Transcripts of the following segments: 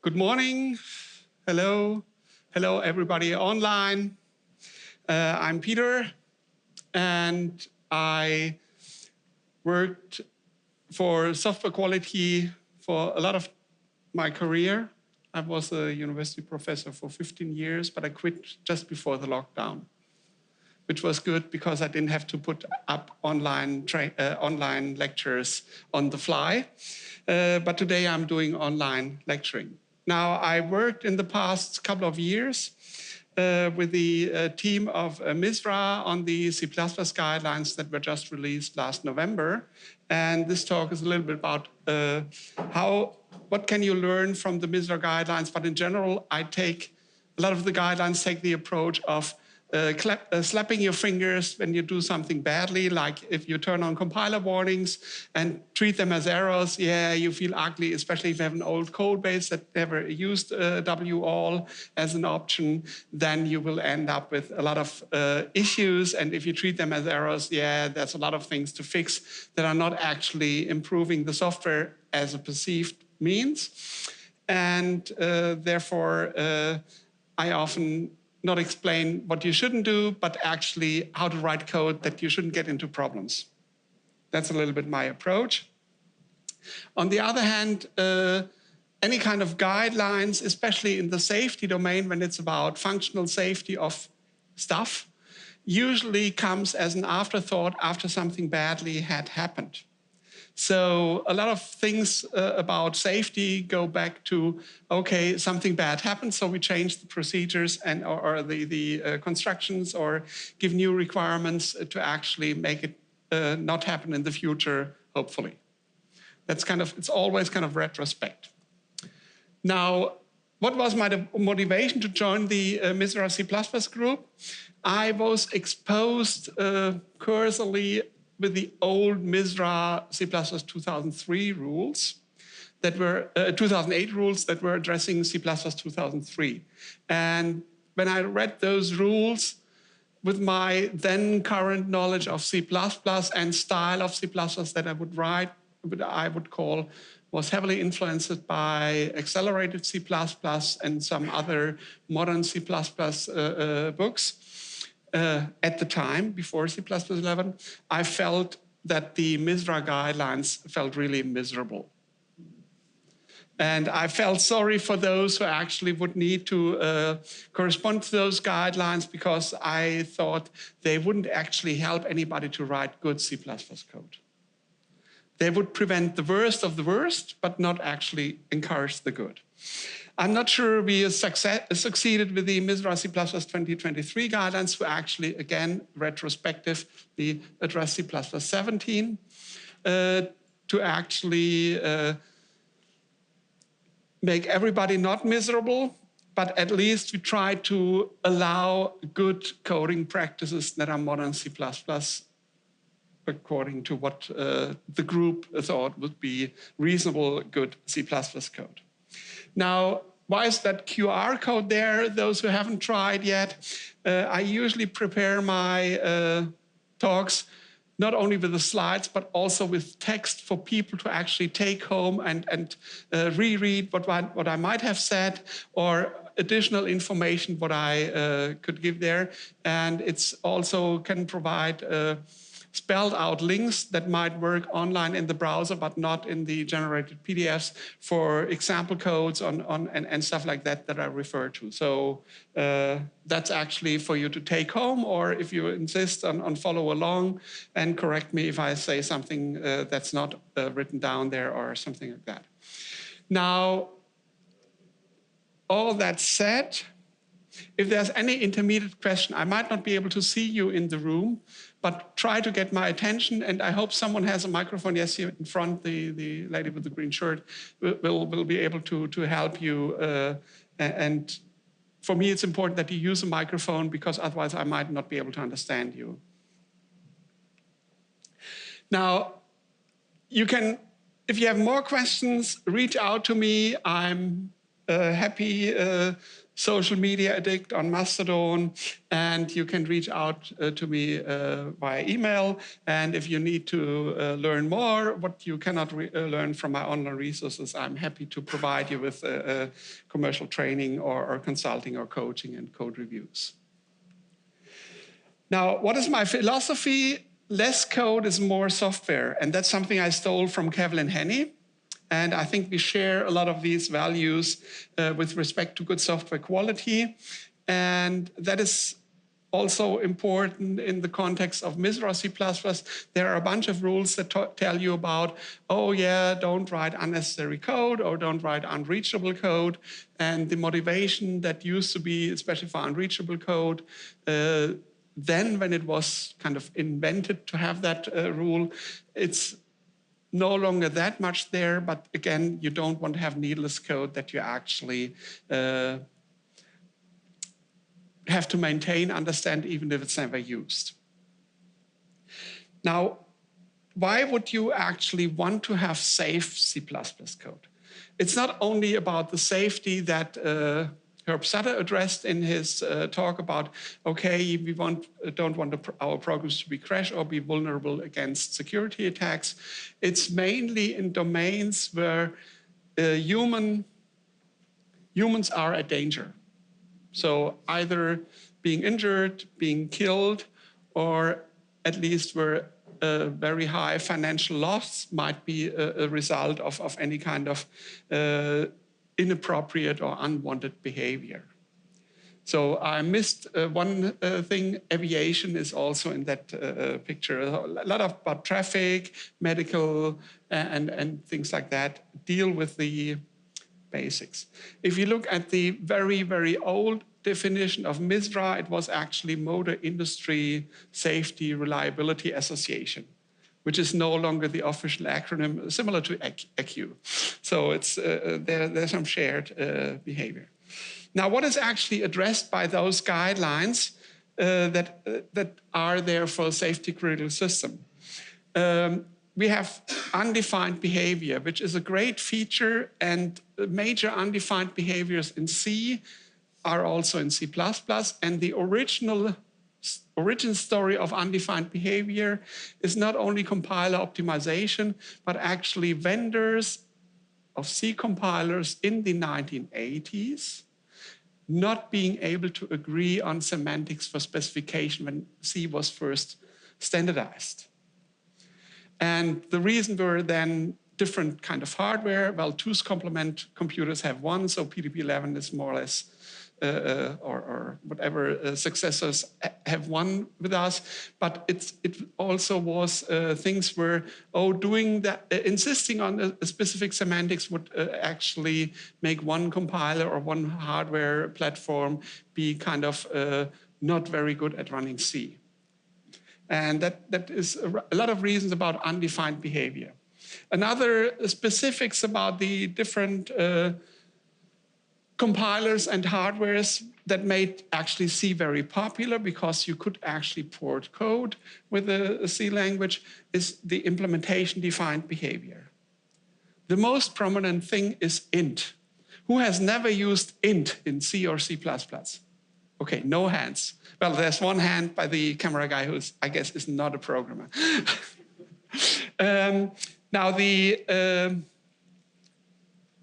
Good morning. Hello. Hello, everybody online. I'm Peter, and I worked for software quality for a lot of my career. I was a university professor for 15 years, but I quit just before the lockdown, which was good because I didn't have to put up online lectures on the fly. But today I'm doing online lecturing. Now, I worked in the past couple of years with the team of MISRA on the C++ guidelines that were just released last November. And this talk is a little bit about what can you learn from the MISRA guidelines. But in general, a lot of the guidelines take the approach of slapping your fingers when you do something badly, like if you turn on compiler warnings and treat them as errors, yeah, you feel ugly, especially if you have an old code base that never used WAL as an option, then you will end up with a lot of issues. And if you treat them as errors, yeah, there's a lot of things to fix that are not actually improving the software as a perceived means. And therefore, I often not explain what you shouldn't do, but actually how to write code that you shouldn't get into problems. That's a little bit my approach. On the other hand, any kind of guidelines, especially in the safety domain, when it's about functional safety of stuff, usually comes as an afterthought after something badly had happened. So a lot of things about safety go back to, okay, something bad happened, so we change the procedures and or the constructions or give new requirements to actually make it not happen in the future, hopefully. That's it's always kind of retrospect. Now, what was my motivation to join the MISRA-C++ group? I was exposed cursorily with the old MISRA C++ 2003 rules that were 2008 rules that were addressing C++ 2003. And when I read those rules with my then current knowledge of C++ and style of C++ that I would write, I would call was heavily influenced by accelerated C++ and some other modern C++ books. At the time, before C++ 11, I felt that the MISRA guidelines felt really miserable. And I felt sorry for those who actually would need to correspond to those guidelines because I thought they wouldn't actually help anybody to write good C++ code. They would prevent the worst of the worst, but not actually encourage the good. I'm not sure we succeeded with the MISRA C++ 2023 guidelines, who actually, again, retrospectively address C++ 17 to actually make everybody not miserable, but at least we try to allow good coding practices that are modern C++, according to what the group thought would be reasonable, good C++ code. Now, why is that QR code there? Those who haven't tried yet, I usually prepare my talks not only with the slides, but also with text for people to actually take home and reread what I might have said, or additional information what I could give there. And it's also can provide spelled out links that might work online in the browser, but not in the generated PDFs for example codes and stuff like that I refer to. So that's actually for you to take home, or if you insist on follow along and correct me if I say something that's not written down there or something like that. Now, all that said, if there's any intermediate question, I might not be able to see you in the room, but try to get my attention, and I hope someone has a microphone. Yes, here in front, the lady with the green shirt will be able to help you. And for me, it's important that you use a microphone because otherwise I might not be able to understand you. Now, you can, if you have more questions, reach out to me. I'm happy social media addict on Mastodon, and you can reach out to me via email. And if you need to learn more, what you cannot learn from my online resources, I'm happy to provide you with commercial training or consulting or coaching and code reviews. Now, what is my philosophy? Less code is more software, and that's something I stole from Kevlin Henney. And I think we share a lot of these values with respect to good software quality. And that is also important in the context of MISRA-C++. There are a bunch of rules that tell you about, oh yeah, don't write unnecessary code or don't write unreachable code. And the motivation that used to be, especially for unreachable code, then when it was kind of invented to have that rule, it's no longer that much there, but again, you don't want to have needless code that you actually have to maintain, understand, even if it's never used. Now, why would you actually want to have safe C++ code? It's not only about the safety that Herb Sutter addressed in his talk about, okay, we don't want our programs to be crashed or be vulnerable against security attacks. It's mainly in domains where humans are a danger. So either being injured, being killed, or at least where a very high financial loss might be a result of any kind of inappropriate or unwanted behavior. So I missed one thing. Aviation is also in that picture. A lot about traffic, medical, and things like that deal with the basics. If you look at the very, very old definition of MISRA, it was actually Motor Industry Safety Reliability Association, which is no longer the official acronym, similar to ACCU. So it's, there's some shared behavior. Now, what is actually addressed by those guidelines that are there for a safety critical system? We have undefined behavior, which is a great feature, and major undefined behaviors in C are also in C++, and the origin story of undefined behavior is not only compiler optimization, but actually vendors of C compilers in the 1980s not being able to agree on semantics for specification when C was first standardized. And the reason were then different kind of hardware. Well, two's complement computers have one, so PDP-11 is more or less or whatever successors have one with us, but it also was things where, doing that, insisting on a specific semantics would actually make one compiler or one hardware platform be kind of not very good at running C. And that is a lot of reasons about undefined behavior. Another specifics about the different compilers and hardwares that made actually C very popular, because you could actually port code with a C language, is the implementation defined behavior. The most prominent thing is int. Who has never used int in C or C++? Okay, no hands. Well, there's one hand by the camera guy who, I guess, is not a programmer. Now, the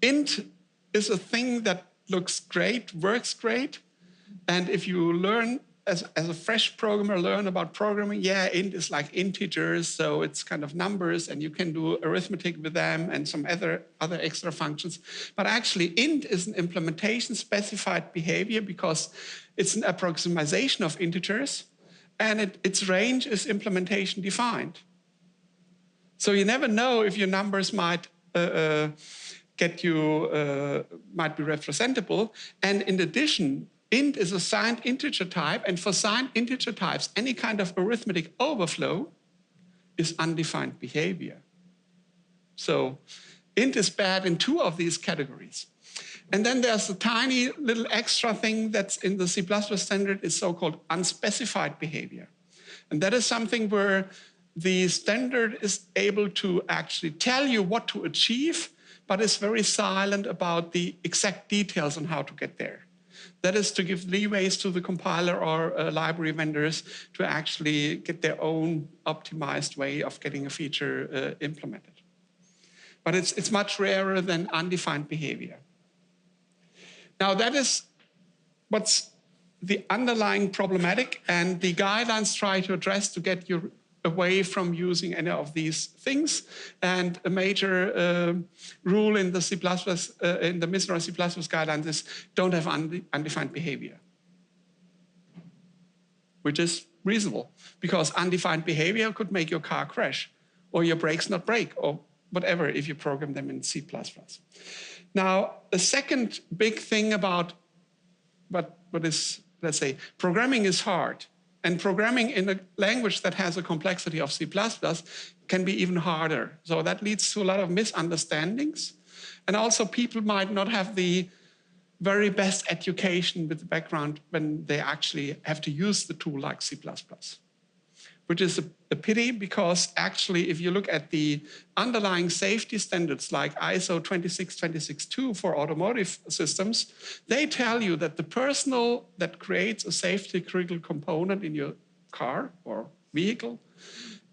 int is a thing that looks great, works great. And if you learn, as a fresh programmer, learn about programming, yeah, int is like integers, so it's kind of numbers, and you can do arithmetic with them and some other extra functions. But actually, int is an implementation specified behavior because it's an approximation of integers, and its range is implementation defined. So you never know if your numbers might might be representable. And in addition, int is a signed integer type, and for signed integer types, any kind of arithmetic overflow is undefined behavior. So int is bad in two of these categories. And then there's a tiny little extra thing that's in the C++ standard, is so-called unspecified behavior. And that is something where the standard is able to actually tell you what to achieve, but is very silent about the exact details on how to get there. That is to give leeways to the compiler or library vendors to actually get their own optimized way of getting a feature implemented. But it's much rarer than undefined behavior. Now that is what's the underlying problematic, and the guidelines try to address to get you away from using any of these things. And a major rule in the C++, in the MISRA-C++ guidelines is don't have undefined behavior, which is reasonable because undefined behavior could make your car crash or your brakes not brake or whatever if you program them in C++. Now, the second big thing about what is, let's say, programming is hard. And programming in a language that has a complexity of C++ can be even harder. So that leads to a lot of misunderstandings. And also people might not have the very best education with the background when they actually have to use the tool like C++, which is a pity because actually if you look at the underlying safety standards like ISO 26262 for automotive systems, they tell you that the person that creates a safety critical component in your car or vehicle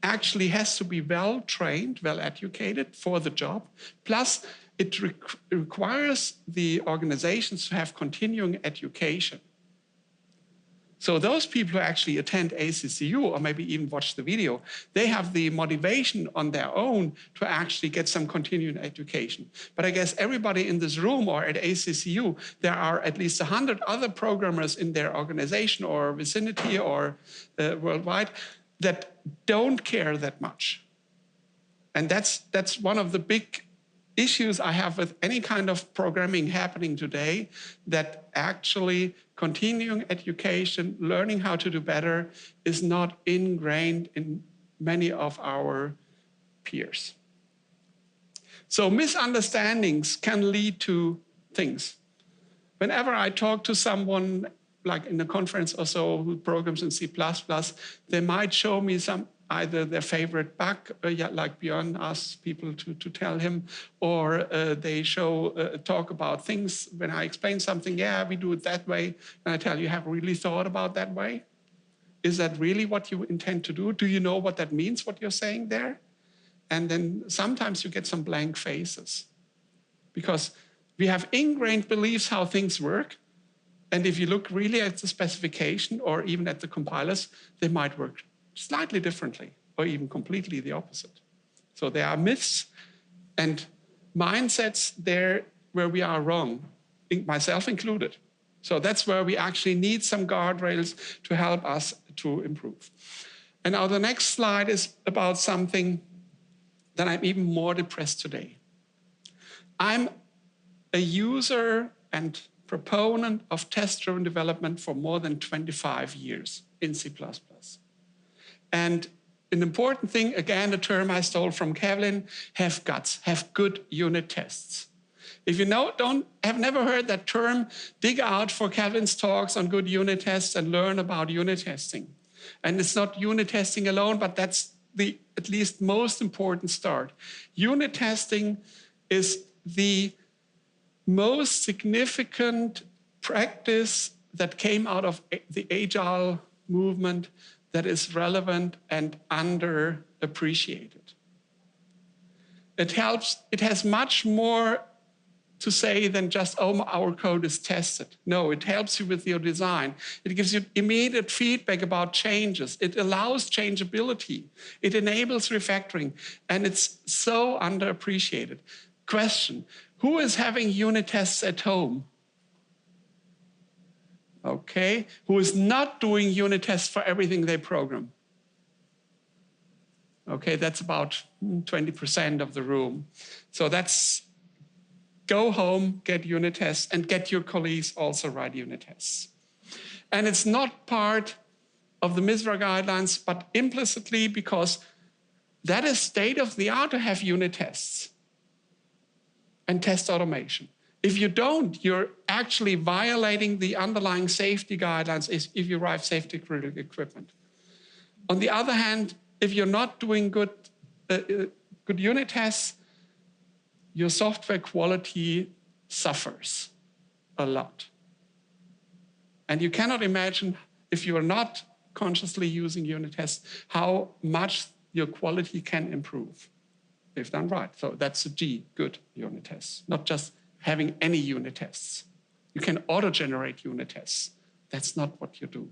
actually has to be well trained, well educated for the job. Plus it requires the organizations to have continuing education. So those people who actually attend ACCU or maybe even watch the video, they have the motivation on their own to actually get some continuing education. But I guess everybody in this room or at ACCU, there are at least 100 other programmers in their organization or vicinity or worldwide that don't care that much. And that's one of the big issues I have with any kind of programming happening today, that actually continuing education, learning how to do better, is not ingrained in many of our peers. So misunderstandings can lead to things. Whenever I talk to someone, like in a conference or so, who programs in C++, they might show me either their favorite bug, like Björn asks people to tell him, or they talk about things. When I explain something, yeah, we do it that way, and I tell you, have really thought about that way? Is that really what you intend to do? Do you know what that means, what you're saying there? And then sometimes you get some blank faces, because we have ingrained beliefs how things work, and if you look really at the specification or even at the compilers, they might work slightly differently, or even completely the opposite. So there are myths and mindsets there where we are wrong, myself included. So that's where we actually need some guardrails to help us to improve. And now the next slide is about something that I'm even more depressed today. I'm a user and proponent of test-driven development for more than 25 years in C++. And an important thing, again, a term I stole from Kevin, have guts, have good unit tests. If you have never heard that term, dig out for Kevin's talks on good unit tests and learn about unit testing. And it's not unit testing alone, but that's the at least most important start. Unit testing is the most significant practice that came out of the Agile movement that is relevant and underappreciated. It has much more to say than just, oh, our code is tested. No, it helps you with your design. It gives you immediate feedback about changes. It allows changeability. It enables refactoring, and it's so underappreciated. Question, who is having unit tests at home? Okay, who is not doing unit tests for everything they program? Okay, that's about 20% of the room. So that's, go home, get unit tests, and get your colleagues also write unit tests. And it's not part of the MISRA guidelines, but implicitly, because that is state of the art to have unit tests and test automation. If you don't, you're actually violating the underlying safety guidelines if you write safety critical equipment. On the other hand, if you're not doing good unit tests, your software quality suffers a lot. And you cannot imagine, if you are not consciously using unit tests, how much your quality can improve if done right. So that's a G, good unit tests, not just having any unit tests. You can auto-generate unit tests. That's not what you do.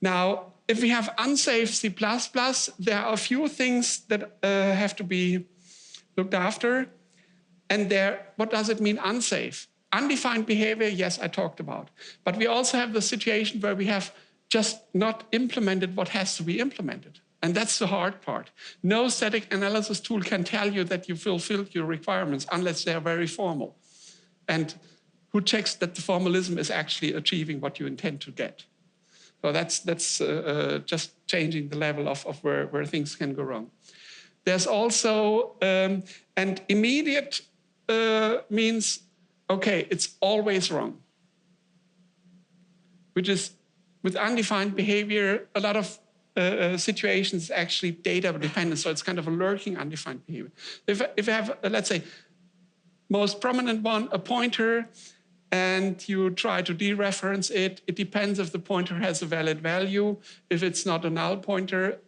Now, if we have unsafe C++, there are a few things that have to be looked after. And what does it mean, unsafe? Undefined behavior, yes, I talked about. But we also have the situation where we have just not implemented what has to be implemented. And that's the hard part. No static analysis tool can tell you that you fulfilled your requirements unless they're very formal. And who checks that the formalism is actually achieving what you intend to get? So that's just changing the level of where things can go wrong. There's also, and immediate means, okay, it's always wrong. Which is, with undefined behavior, a lot of situations actually data dependent, so it's kind of a lurking undefined behavior. If you have, let's say, most prominent one, a pointer, and you try to dereference it, it depends if the pointer has a valid value. If it's not a null pointer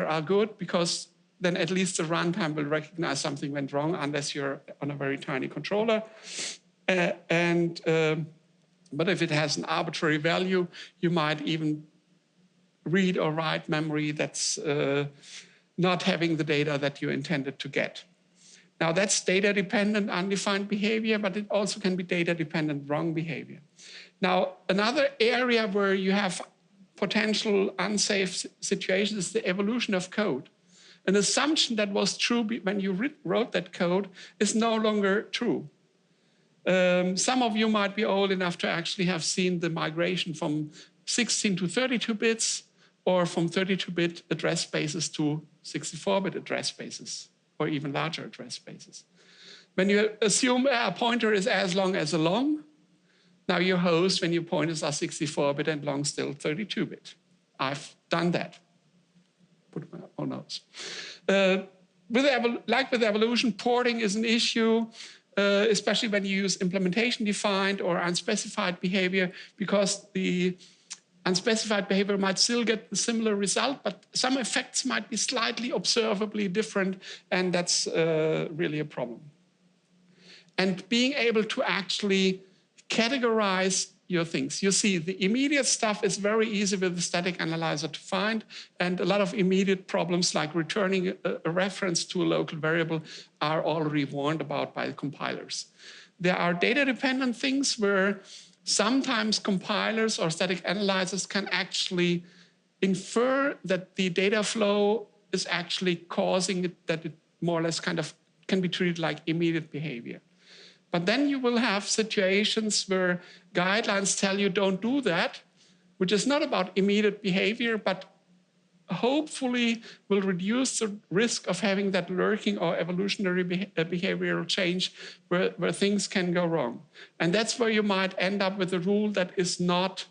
are good, because then at least the runtime will recognize something went wrong, unless you're on a very tiny controller. But if it has an arbitrary value, you might even read or write memory that's not having the data that you intended to get. Now that's data-dependent undefined behavior, but it also can be data-dependent wrong behavior. Now, another area where you have potential unsafe situations is the evolution of code. An assumption that was true when you wrote that code is no longer true. Some of you might be old enough to actually have seen the migration from 16 to 32 bits, or from 32-bit address spaces to 64-bit address spaces, or even larger address spaces. When you assume a pointer is as long as a long, now your host, when your pointers are 64-bit and long still 32-bit. I've done that. Put my own notes. Like with evolution, porting is an issue, especially when you use implementation defined or unspecified behavior, because the unspecified behavior might still get a similar result, but some effects might be slightly observably different, and that's really a problem. And being able to actually categorize your things. You see, the immediate stuff is very easy with the static analyzer to find, and a lot of immediate problems like returning a reference to a local variable are already warned about by the compilers. There are data-dependent things where sometimes compilers or static analyzers can actually infer that the data flow is actually causing it, that it more or less kind of can be treated like immediate behavior. But then you will have situations where guidelines tell you don't do that, which is not about immediate behavior, but hopefully will reduce the risk of having that lurking or evolutionary behavioral change where things can go wrong. And that's where you might end up with a rule that is not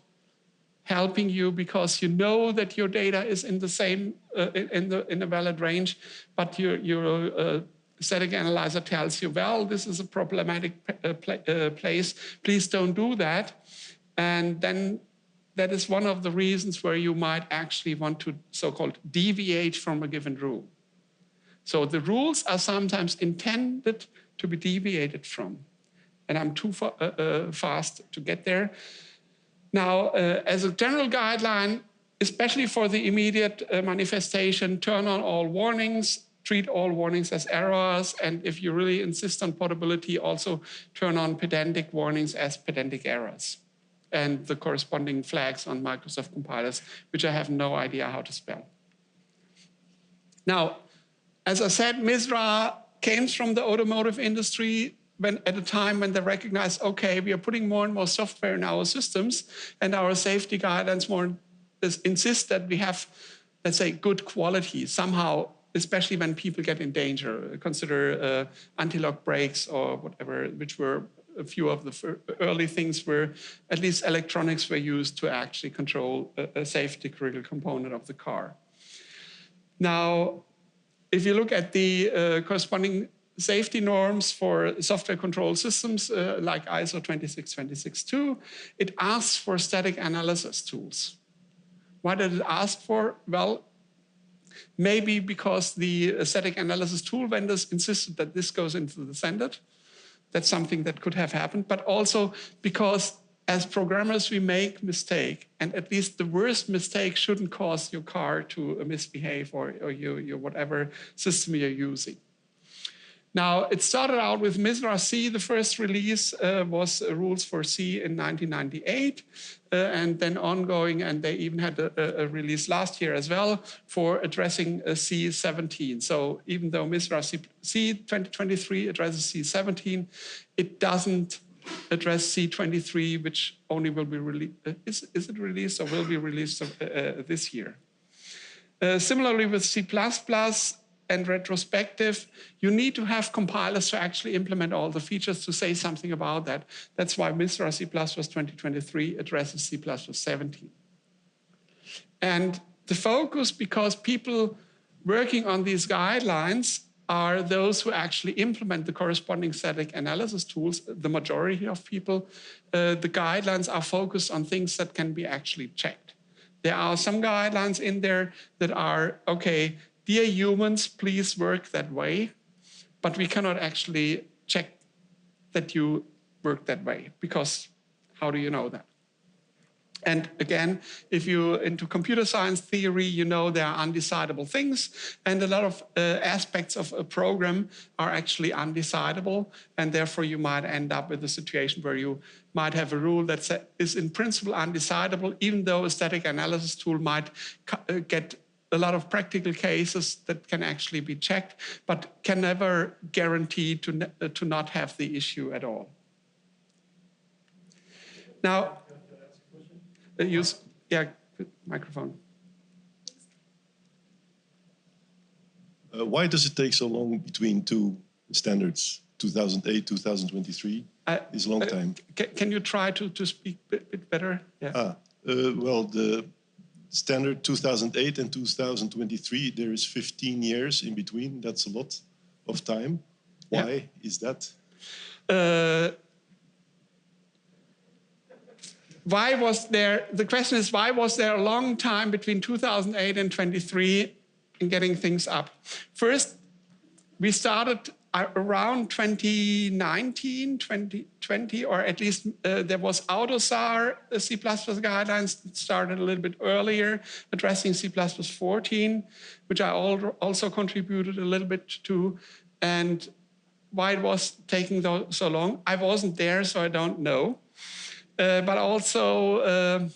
helping you, because you know that your data is in the same, in a valid range, but your static analyzer tells you, well, this is a problematic place, please don't do that. And then that is one of the reasons where you might actually want to so-called deviate from a given rule. So the rules are sometimes intended to be deviated from. And I'm too fast to get there. Now, as a general guideline, especially for the immediate manifestation, turn on all warnings, treat all warnings as errors, and if you really insist on portability, also turn on pedantic warnings as pedantic errors, and the corresponding flags on Microsoft compilers, which I have no idea how to spell. Now, as I said, MISRA came from the automotive industry at a time when they recognized, okay, we are putting more and more software in our systems, and our safety guidelines more insist that we have, let's say, good quality somehow, especially when people get in danger. Consider anti-lock brakes or whatever, which were a few of the early things where at least electronics were used to actually control a safety critical component of the car. Now, if you look at the corresponding safety norms for software control systems like ISO 26262, it asks for static analysis tools. Why did it ask for? Well, maybe because the static analysis tool vendors insisted that this goes into the standard. That's something that could have happened, but also because as programmers we make mistake, and at least the worst mistake shouldn't cause your car to misbehave or your whatever system you're using. Now, it started out with MISRA-C. The first release was rules for C in 1998, and then ongoing, and they even had a release last year as well for addressing C17. So even though MISRA-C 2023 addresses C17, it doesn't address C23, which only will be released. Is it released or will be released this year? Similarly with C++, and retrospective, you need to have compilers to actually implement all the features to say something about that. That's why MISRA-C++ 2023 addresses C++17. And the focus, because people working on these guidelines are those who actually implement the corresponding static analysis tools, the majority of people, the guidelines are focused on things that can be actually checked. There are some guidelines in there that are, okay, dear humans, please work that way, but we cannot actually check that you work that way, because how do you know that? And again, if you're into computer science theory, you know there are undecidable things, and a lot of aspects of a program are actually undecidable, and therefore you might end up with a situation where you might have a rule that is in principle undecidable, even though a static analysis tool might get a lot of practical cases that can actually be checked, but can never guarantee to not have the issue at all. Now, use, microphone. Why does it take so long between two standards, 2008, 2023? It's a long time. Can you try to speak a bit better? Yeah. Well, the standard 2008 and 2023, there is 15 years in between. That's a lot of time. Why is that? Why was there, the question is, why was there a long time between 2008 and 23 in getting things up? First, we started around 2019, 2020, or at least there was AutoSAR C++ guidelines that started a little bit earlier, addressing C++14, which I also contributed a little bit to. And why it was taking so long, I wasn't there, so I don't know. But also,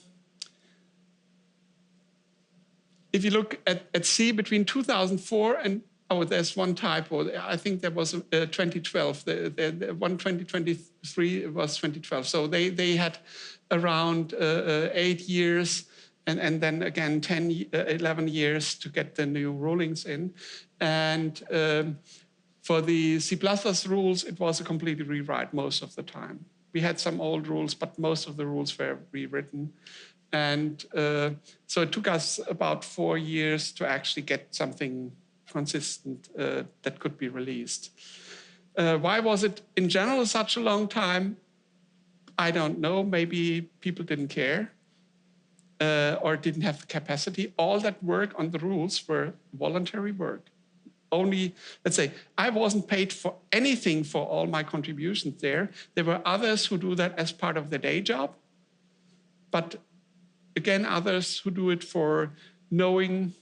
if you look at C between 2004 and, oh, there's one typo. I think there was 2012. The one 2023 was 2012. So they had around 8 years and then again 11 years to get the new rulings in. And for the C++ rules, it was a complete rewrite most of the time. We had some old rules, but most of the rules were rewritten. And so it took us about 4 years to actually get something consistent that could be released. Why was it in general such a long time? I don't know. Maybe people didn't care or didn't have the capacity. All that work on the rules were voluntary work. Only, let's say, I wasn't paid for anything for all my contributions there. There were others who do that as part of their day job. But again, others who do it for knowing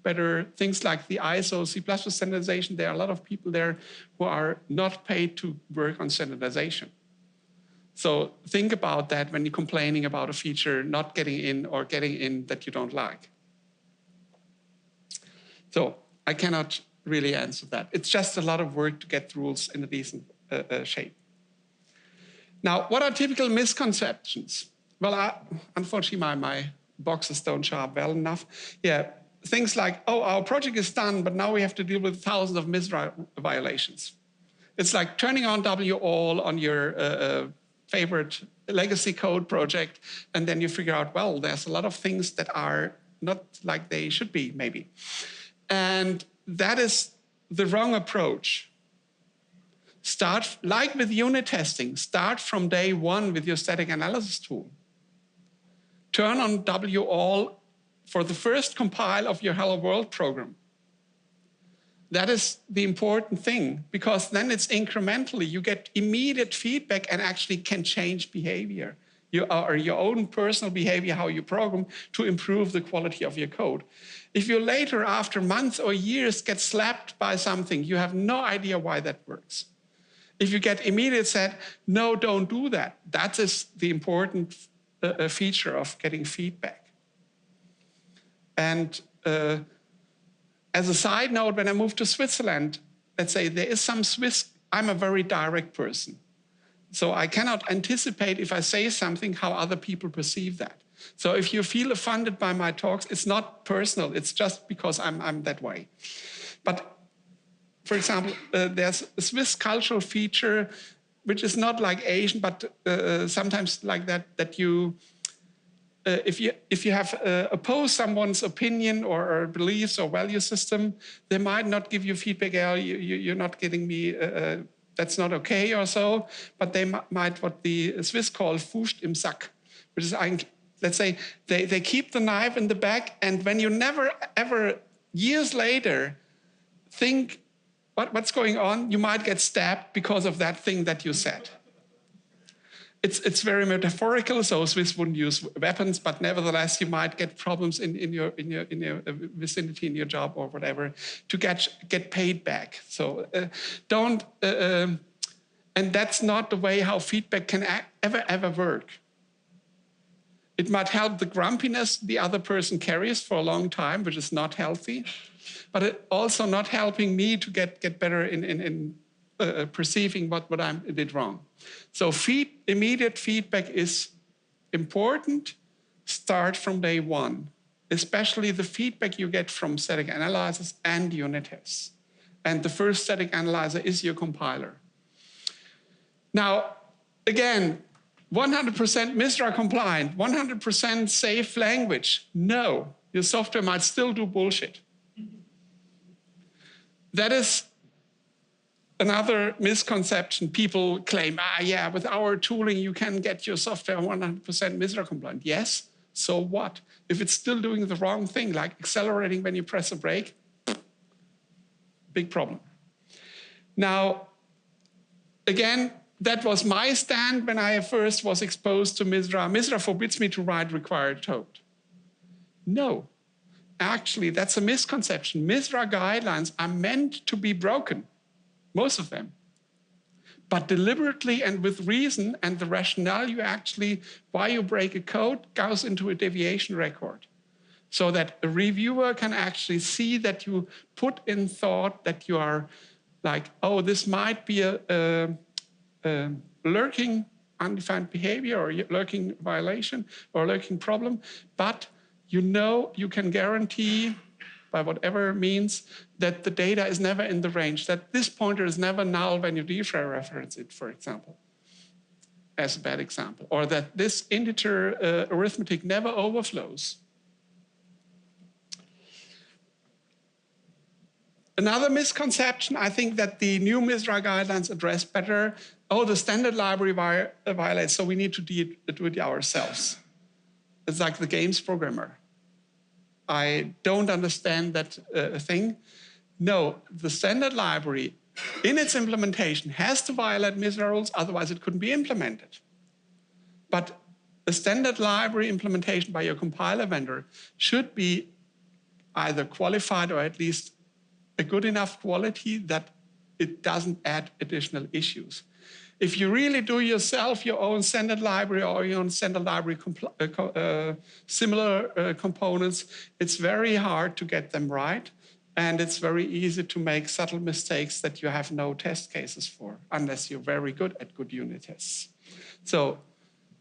better things like the ISO C++ standardization. There are a lot of people there who are not paid to work on standardization. So think about that when you're complaining about a feature not getting in or getting in that you don't like. So I cannot really answer that. It's just a lot of work to get rules in a decent shape. Now, what are typical misconceptions? Well, unfortunately, my boxes don't show up well enough. Yeah, things like, oh, our project is done, but now we have to deal with thousands of MISRA violations. It's like turning on WAL on your favorite legacy code project, and then you figure out, well, there's a lot of things that are not like they should be, maybe. And that is the wrong approach. Start, like with unit testing, start from day one with your static analysis tool. Turn on WAll for the first compile of your Hello World program. That is the important thing, because then it's incrementally. You get immediate feedback and actually can change behavior, or your own personal behavior, how you program, to improve the quality of your code. If you later, after months or years, get slapped by something, you have no idea why that works. If you get immediate said, no, don't do that, that is the important feature of getting feedback. And as a side note, when I moved to Switzerland, let's say there is some Swiss, I'm a very direct person. So I cannot anticipate if I say something, how other people perceive that. So if you feel offended by my talks, it's not personal, it's just because I'm that way. But for example, there's a Swiss cultural feature, which is not like Asian, but sometimes like that you, if you have oppose someone's opinion or beliefs or value system, they might not give you feedback. You're not getting me. That's not okay or so. But they might what the Swiss call Fust im Sack, which is, let's say, they keep the knife in the back, and when you never ever years later think what's going on, you might get stabbed because of that thing that you said. It's very metaphorical, so Swiss wouldn't use weapons, but nevertheless, you might get problems in your vicinity, in your job or whatever, to get paid back. So and that's not the way how feedback can ever work. It might help the grumpiness the other person carries for a long time, which is not healthy, but it also not helping me to get better in perceiving what I did wrong. So immediate feedback is important. Start from day one, especially the feedback you get from static analyzers and unit tests. And the first static analyzer is your compiler. Now, again, 100% MISRA compliant, 100% safe language. No, your software might still do bullshit. That is another misconception. People claim, yeah, with our tooling, you can get your software 100% MISRA compliant. Yes, so what? If it's still doing the wrong thing, like accelerating when you press a brake, big problem. Now, again, that was my stand when I first was exposed to MISRA. MISRA forbids me to write required code. No, actually, that's a misconception. MISRA guidelines are meant to be broken, most of them, but deliberately and with reason, and the rationale why you break a code goes into a deviation record, so that a reviewer can actually see that you put in thought, that you are like, oh, this might be a lurking undefined behavior or lurking violation or lurking problem, but you can guarantee by whatever means that the data is never in the range, that this pointer is never null when you dereference it, for example, as a bad example, or that this integer arithmetic never overflows. Another misconception, I think, that the new MISRA guidelines address better, the standard library violates, so we need to do it ourselves. It's like the games programmer. I don't understand that thing. No, the standard library, in its implementation, has to violate MISRA rules, otherwise it couldn't be implemented. But a standard library implementation by your compiler vendor should be either qualified or at least a good enough quality that it doesn't add additional issues. If you really do yourself your own standard library or your own standard library similar components, it's very hard to get them right. And it's very easy to make subtle mistakes that you have no test cases for, unless you're very good at good unit tests. So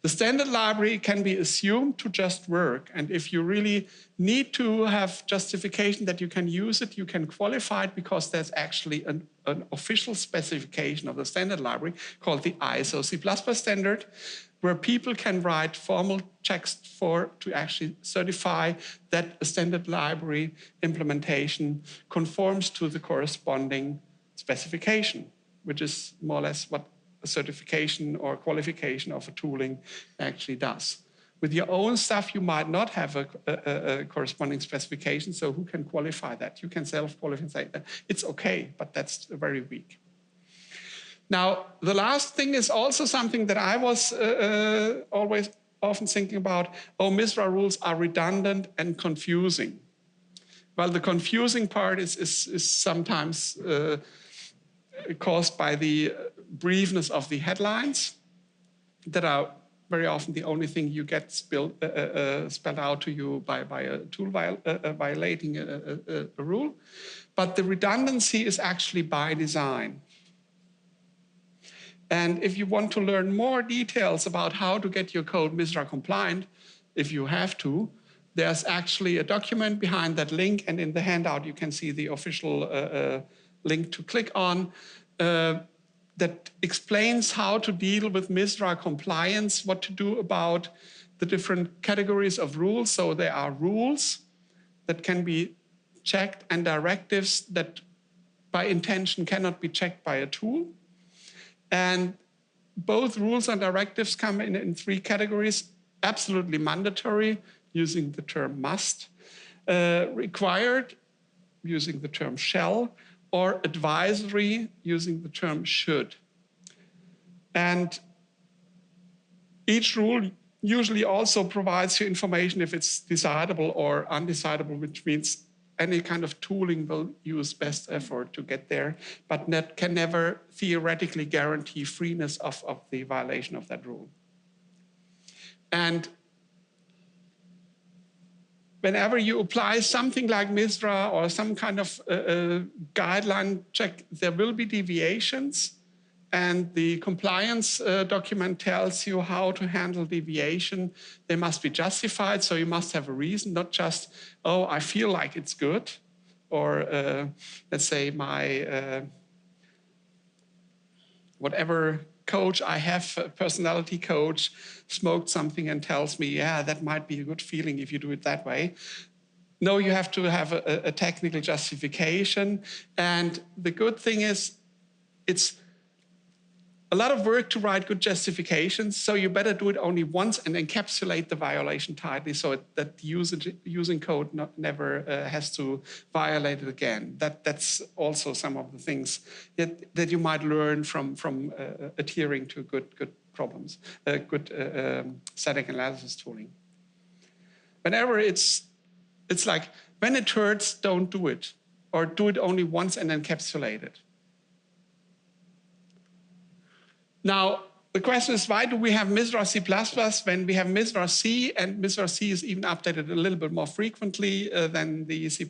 the standard library can be assumed to just work. And if you really need to have justification that you can use it, you can qualify it, because there's actually an official specification of the standard library called the ISO C++ standard, where people can write formal checks to actually certify that a standard library implementation conforms to the corresponding specification, which is more or less what a certification or qualification of a tooling actually does. With your own stuff, you might not have a corresponding specification, so who can qualify that? You can self-qualify and say that it's okay, but that's very weak. Now, the last thing is also something that I was always often thinking about. Oh, MISRA rules are redundant and confusing. Well, the confusing part is sometimes caused by the briefness of the headlines that are very often the only thing you get spelled out to you by a tool violating a rule. But the redundancy is actually by design. And if you want to learn more details about how to get your code MISRA compliant, if you have to, there's actually a document behind that link, and in the handout you can see the official link to click on that explains how to deal with MISRA compliance, what to do about the different categories of rules. So there are rules that can be checked and directives that by intention cannot be checked by a tool. And both rules and directives come in three categories: absolutely mandatory, using the term must, required, using the term shall, or advisory, using the term should. And each rule usually also provides you information if it's decidable or undecidable, which means any kind of tooling will use best effort to get there, but that can never theoretically guarantee freeness of the violation of that rule. And whenever you apply something like MISRA or some kind of guideline check, there will be deviations. And the compliance document tells you how to handle deviation. They must be justified, so you must have a reason, not just, oh, I feel like it's good, or let's say my whatever coach I have, a personality coach, smoked something and tells me, yeah, that might be a good feeling if you do it that way. No, you have to have a technical justification. And the good thing is, it's a lot of work to write good justifications, so you better do it only once and encapsulate the violation tightly so that the using code never has to violate it again. That's also some of the things that you might learn from adhering to good problems, good static analysis tooling. Whenever it's like, when it hurts, don't do it, or do it only once and encapsulate it. Now, the question is, why do we have MISRA-C++ when we have MISRA-C, and MISRA-C is even updated a little bit more frequently than the C++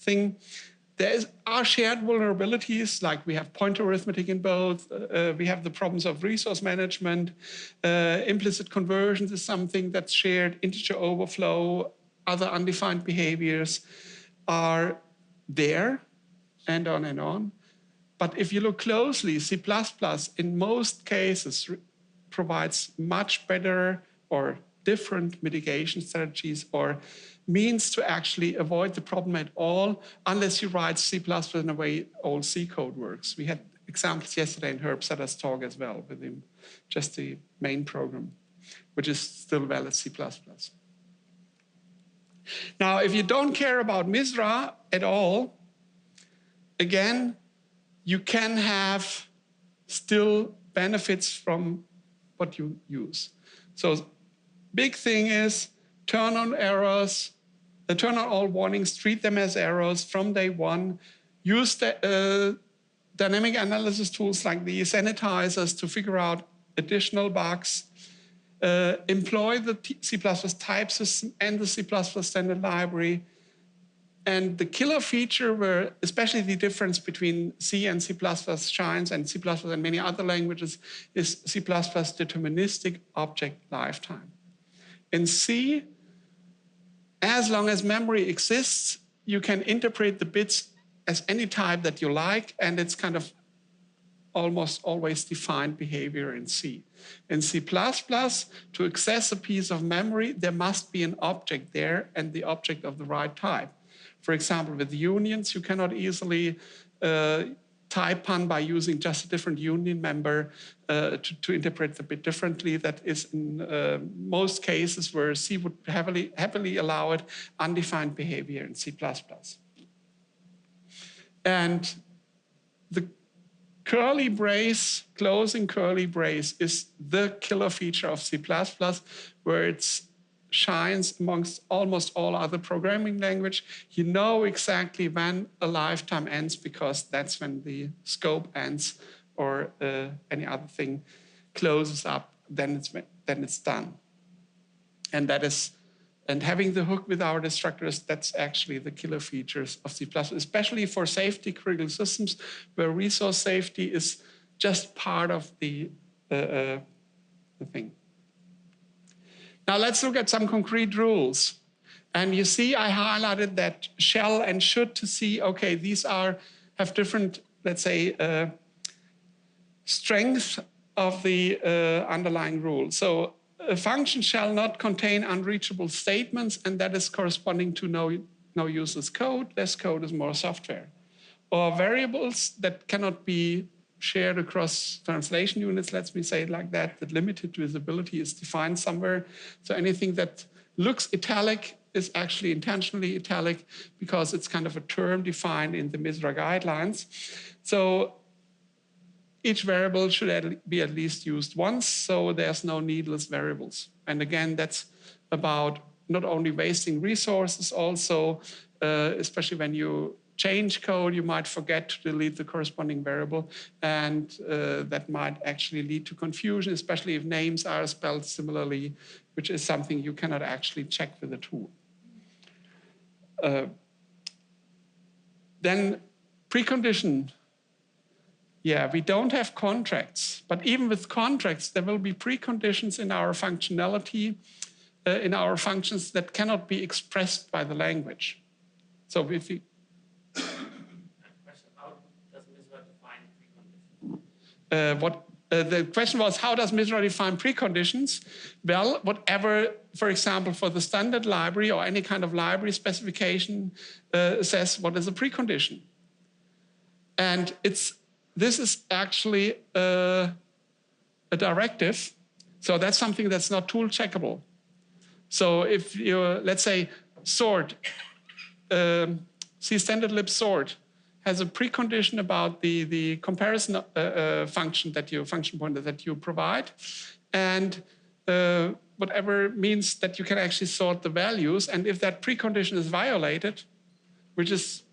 thing? There are shared vulnerabilities, like we have pointer arithmetic in both. We have the problems of resource management. Implicit conversions is something that's shared. Integer overflow, other undefined behaviors are there, and on and on. But if you look closely, C++ in most cases provides much better or different mitigation strategies or means to actually avoid the problem at all, unless you write C++ in a way old C code works. We had examples yesterday in Herb Sutter's talk as well, with him, just the main program, which is still valid C++. Now, if you don't care about MISRA at all, again, you can have still benefits from what you use. So big thing is turn on errors, turn on all warnings, treat them as errors from day one. Use the dynamic analysis tools like the sanitizers to figure out additional bugs. Employ the C++ type system and the C++ standard library. And the killer feature, where especially the difference between C and C++ shines, and C++ and many other languages, is C++ deterministic object lifetime. In C, as long as memory exists, you can interpret the bits as any type that you like, and it's kind of almost always defined behavior in C. In C++, to access a piece of memory, there must be an object there and the object of the right type. For example, with unions, you cannot easily type pun by using just a different union member to interpret a bit differently. That is in most cases where C would heavily allow it, undefined behavior in C++. And the curly brace, closing curly brace, is the killer feature of C++, where it shines amongst almost all other programming language. You know exactly when a lifetime ends because that's when the scope ends or any other thing closes up, then it's done. And that is, and having the hook with our destructors, that's actually the killer features of C++, especially for safety critical systems where resource safety is just part of the thing. Now let's look at some concrete rules. And you see I highlighted that shall and should to see, okay, these have different, let's say, strength of the underlying rule. So a function shall not contain unreachable statements, and that is corresponding to no useless code. Less code is more software. Or variables that cannot be shared across translation units, let me say it like that, that limited visibility is defined somewhere. So anything that looks italic is actually intentionally italic because it's kind of a term defined in the MISRA guidelines. So each variable should be at least used once, so there's no needless variables. And again, that's about not only wasting resources, also, especially when you change code, you might forget to delete the corresponding variable, and that might actually lead to confusion, especially if names are spelled similarly, which is something you cannot actually check with a tool. Then precondition. Yeah, we don't have contracts, but even with contracts, there will be preconditions in our functionality, in our functions that cannot be expressed by the language. So if you... How does MISRA define preconditions? The question was, how does MISRA define preconditions? Well, whatever, for example, for the standard library or any kind of library specification says what is a precondition. And this is actually a directive. So that's something that's not tool checkable. So if you, let's say, sort, C standard lib sort has a precondition about the comparison function pointer that you provide. And whatever means that you can actually sort the values. And if that precondition is violated, which is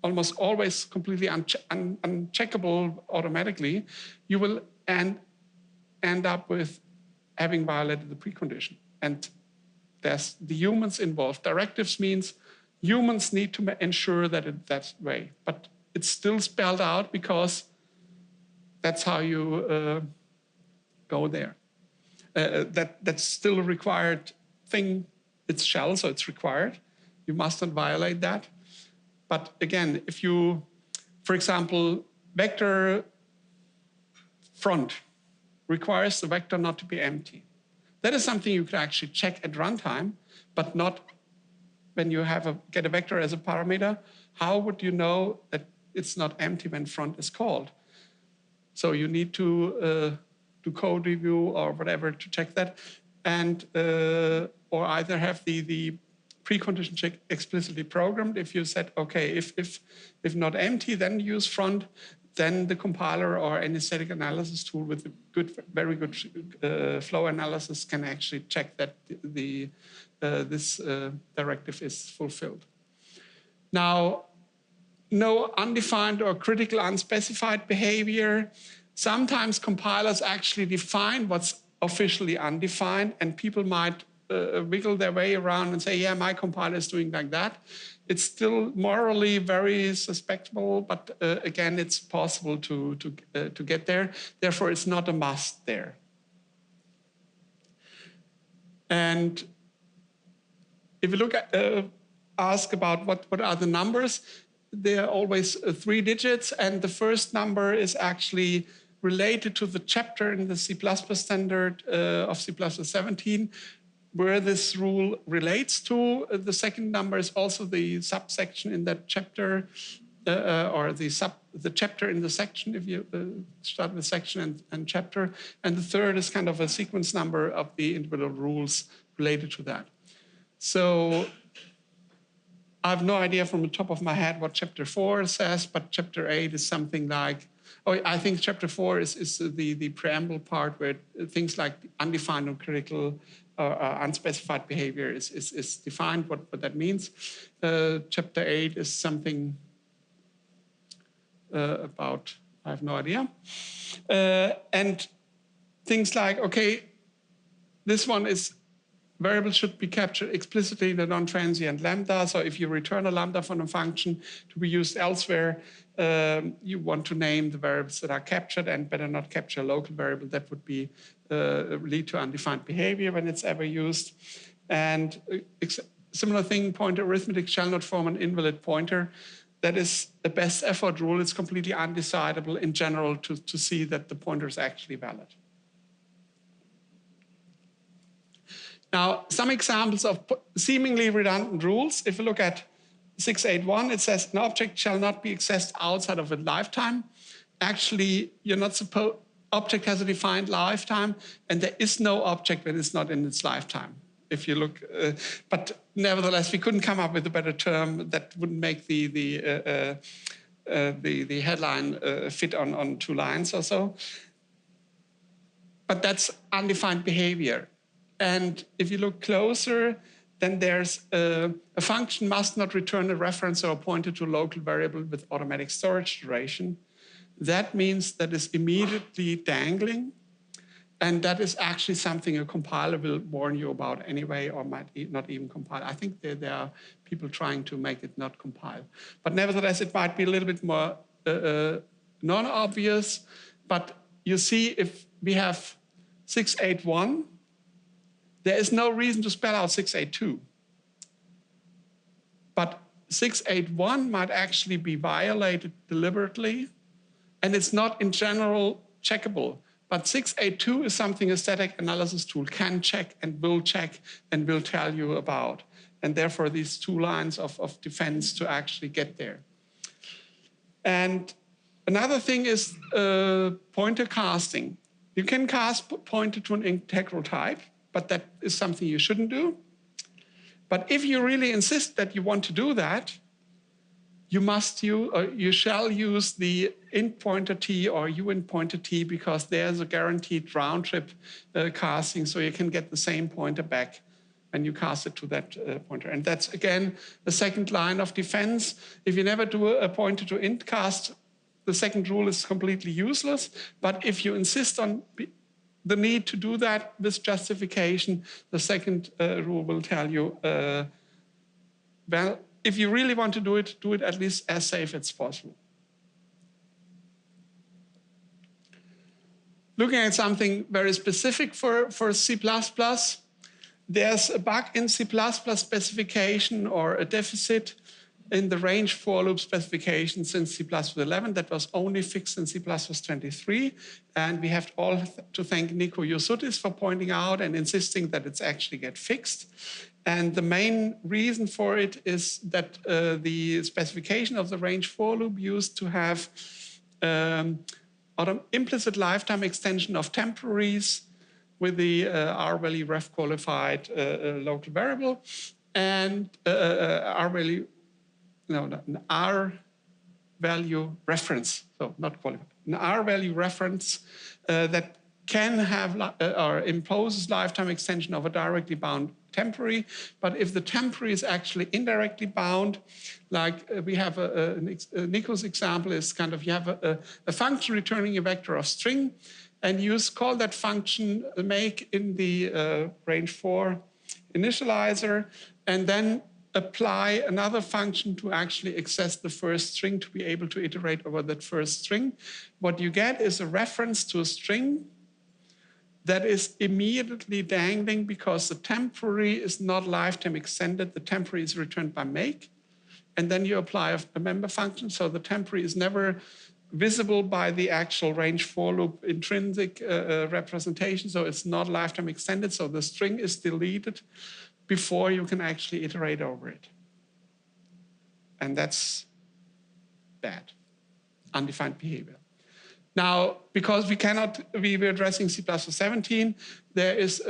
almost always completely uncheckable automatically, you will end up with having violated the precondition. And there's the humans involved. Directives means humans need to ensure that it's that way. But it's still spelled out because that's how you go there. That's still a required thing. It's shall, so it's required. You must not violate that. But again, if you, for example, vector front requires the vector not to be empty. That is something you can actually check at runtime, but not when you get a vector as a parameter. How would you know that it's not empty when front is called? So you need to do code review or whatever to check that, and or either have the precondition check explicitly programmed. If you said, okay, if not empty, then use front, then the compiler or any static analysis tool with a very good flow analysis can actually check that this directive is fulfilled. Now, no undefined or critical unspecified behavior. Sometimes compilers actually define what's officially undefined, and people might wiggle their way around and say, yeah, my compiler is doing like that. It's still morally very suspectable, but again, it's possible to get there. Therefore, it's not a must there. And if you look at, ask about what are the numbers, there are always 3 digits, and the first number is actually related to the chapter in the C++ standard of C++17, where this rule relates to. The second number is also the subsection in that chapter, or the chapter in the section, if you start with section and chapter. And the third is kind of a sequence number of the individual rules related to that. So I have no idea from the top of my head what chapter 4 says, but chapter 8 is something like, oh, I think chapter 4 is the preamble part where things like undefined or critical or unspecified behavior is defined, what that means. Chapter 8 is something about, I have no idea. And things like, okay, this one is variable should be captured explicitly in the non-transient lambda. So if you return a lambda from a function to be used elsewhere, you want to name the variables that are captured and better not capture a local variable. That would be lead to undefined behavior when it's ever used. And similar thing, pointer arithmetic shall not form an invalid pointer. That is a best effort rule. It's completely undecidable in general to see that the pointer is actually valid. Now, some examples of seemingly redundant rules. If you look at 681, it says an object shall not be accessed outside of a lifetime. Actually, you're not supposed, object has a defined lifetime, and there is no object when it's not in its lifetime. If you look, but nevertheless, we couldn't come up with a better term that wouldn't make the headline fit on 2 lines or so. But that's undefined behavior. And if you look closer, then there's a function must not return a reference or a pointer to a local variable with automatic storage duration. That means that it's immediately dangling. And that is actually something a compiler will warn you about anyway, or might not even compile. I think there are people trying to make it not compile. But nevertheless, it might be a little bit more non-obvious. But you see, if we have 681, there is no reason to spell out 682. But 681 might actually be violated deliberately, and it's not in general checkable. But 682 is something a static analysis tool can check and will tell you about. And therefore, these 2 lines of defense to actually get there. And another thing is pointer casting. You can cast pointer to an integral type, but that is something you shouldn't do. But if you really insist that you want to do that, you shall use the int pointer t or uint pointer t, because there's a guaranteed round trip casting, so you can get the same pointer back when you cast it to that pointer. And that's, again, the second line of defense. If you never do a pointer to int cast, the second rule is completely useless. But if you insist on the need to do that with justification, the second rule will tell you, well, if you really want to do it at least as safe as possible. Looking at something very specific for C++, there's a bug in C++ specification, or a deficit in the range for loop specification since C++11 that was only fixed in C++23. And we have all to thank Nico Yosutis for pointing out and insisting that it's actually get fixed. And the main reason for it is that the specification of the range for loop used to have implicit lifetime extension of temporaries with the R-value ref qualified local variable, and R-value, an R-value reference, so not qualified, an R-value reference that can have or imposes lifetime extension of a directly bound temporary. But if the temporary is actually indirectly bound, like we have Nico's example is kind of, you have a function returning a vector of string, and you call that function make in the range 4 initializer, and then apply another function to actually access the first string to be able to iterate over that first string. What you get is a reference to a string that is immediately dangling because the temporary is not lifetime extended. The temporary is returned by make. and then you apply a member function. So the temporary is never visible by the actual range for loop intrinsic representation. So it's not lifetime extended. So the string is deleted before you can actually iterate over it. And that's bad, undefined behavior. Now, because we were addressing C++17, there is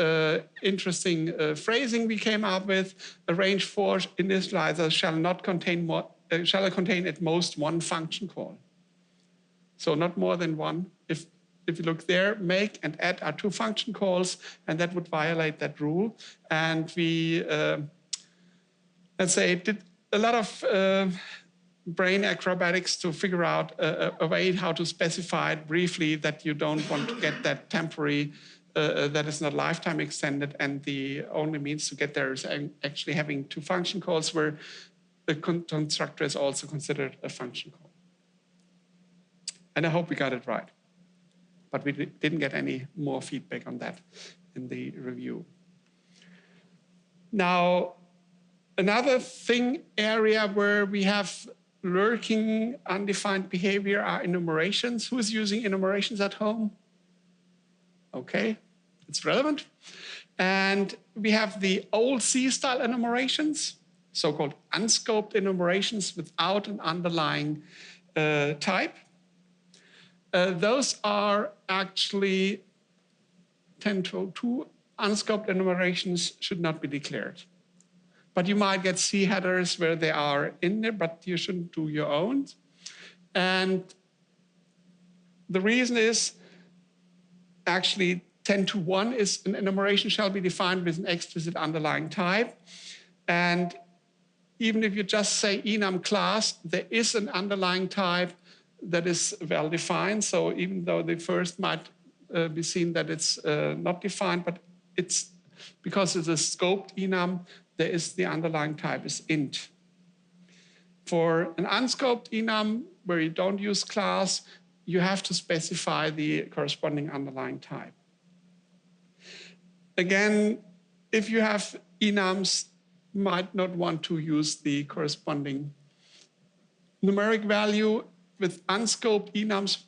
interesting phrasing we came up with. A range for initializer shall contain at most one function call. So not more than one. If you look there, make and add are two function calls, and that would violate that rule. And we, let's say, did a lot of brain acrobatics to figure out a way how to specify it briefly that you don't want to get that temporary that is not lifetime extended, and the only means to get there is actually having two function calls where the constructor is also considered a function call. And I hope we got it right. But we didn't get any more feedback on that in the review. Now, another area where we have lurking undefined behavior are enumerations. Who is using enumerations at home? Okay, it's relevant. And we have the old C-style enumerations, so-called unscoped enumerations without an underlying type. Those are actually 10.2. Unscoped enumerations should not be declared. But you might get C headers where they are in there, but you shouldn't do your own. And the reason is actually 10.2.1 is an enumeration shall be defined with an explicit underlying type. And even if you just say enum class, there is an underlying type that is well defined. So even though the first might be seen that it's not defined, but it's because it's a scoped enum, there is the underlying type is int. For an unscoped enum where you don't use class, you have to specify the corresponding underlying type. Again, if you have enums, you might not want to use the corresponding numeric value. With unscoped enums,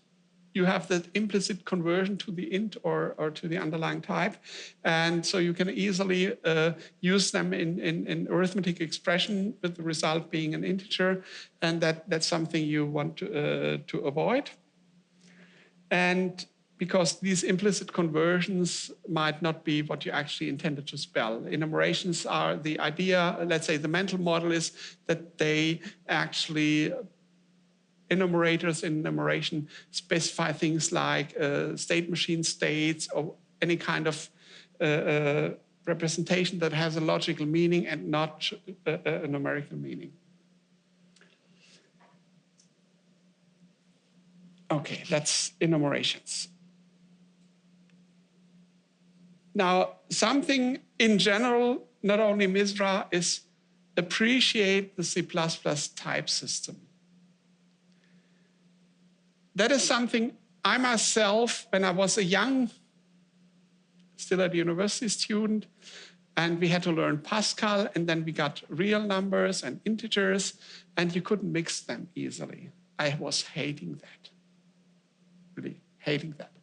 you have that implicit conversion to the int or to the underlying type. And so you can easily use them in arithmetic expression with the result being an integer. And that's something you want to avoid. And because these implicit conversions might not be what you actually intended to spell. Enumerations are the idea, let's say the mental model is that they actually enumerators in enumeration specify things like state machine states or any kind of representation that has a logical meaning and not a numerical meaning. Okay, that's enumerations. Now, something in general, not only MISRA, is appreciate the C++ type system. That is something I myself, when I was a young, still at university student, and we had to learn Pascal, and then we got real numbers and integers, and you couldn't mix them easily. I was hating that, really hating that.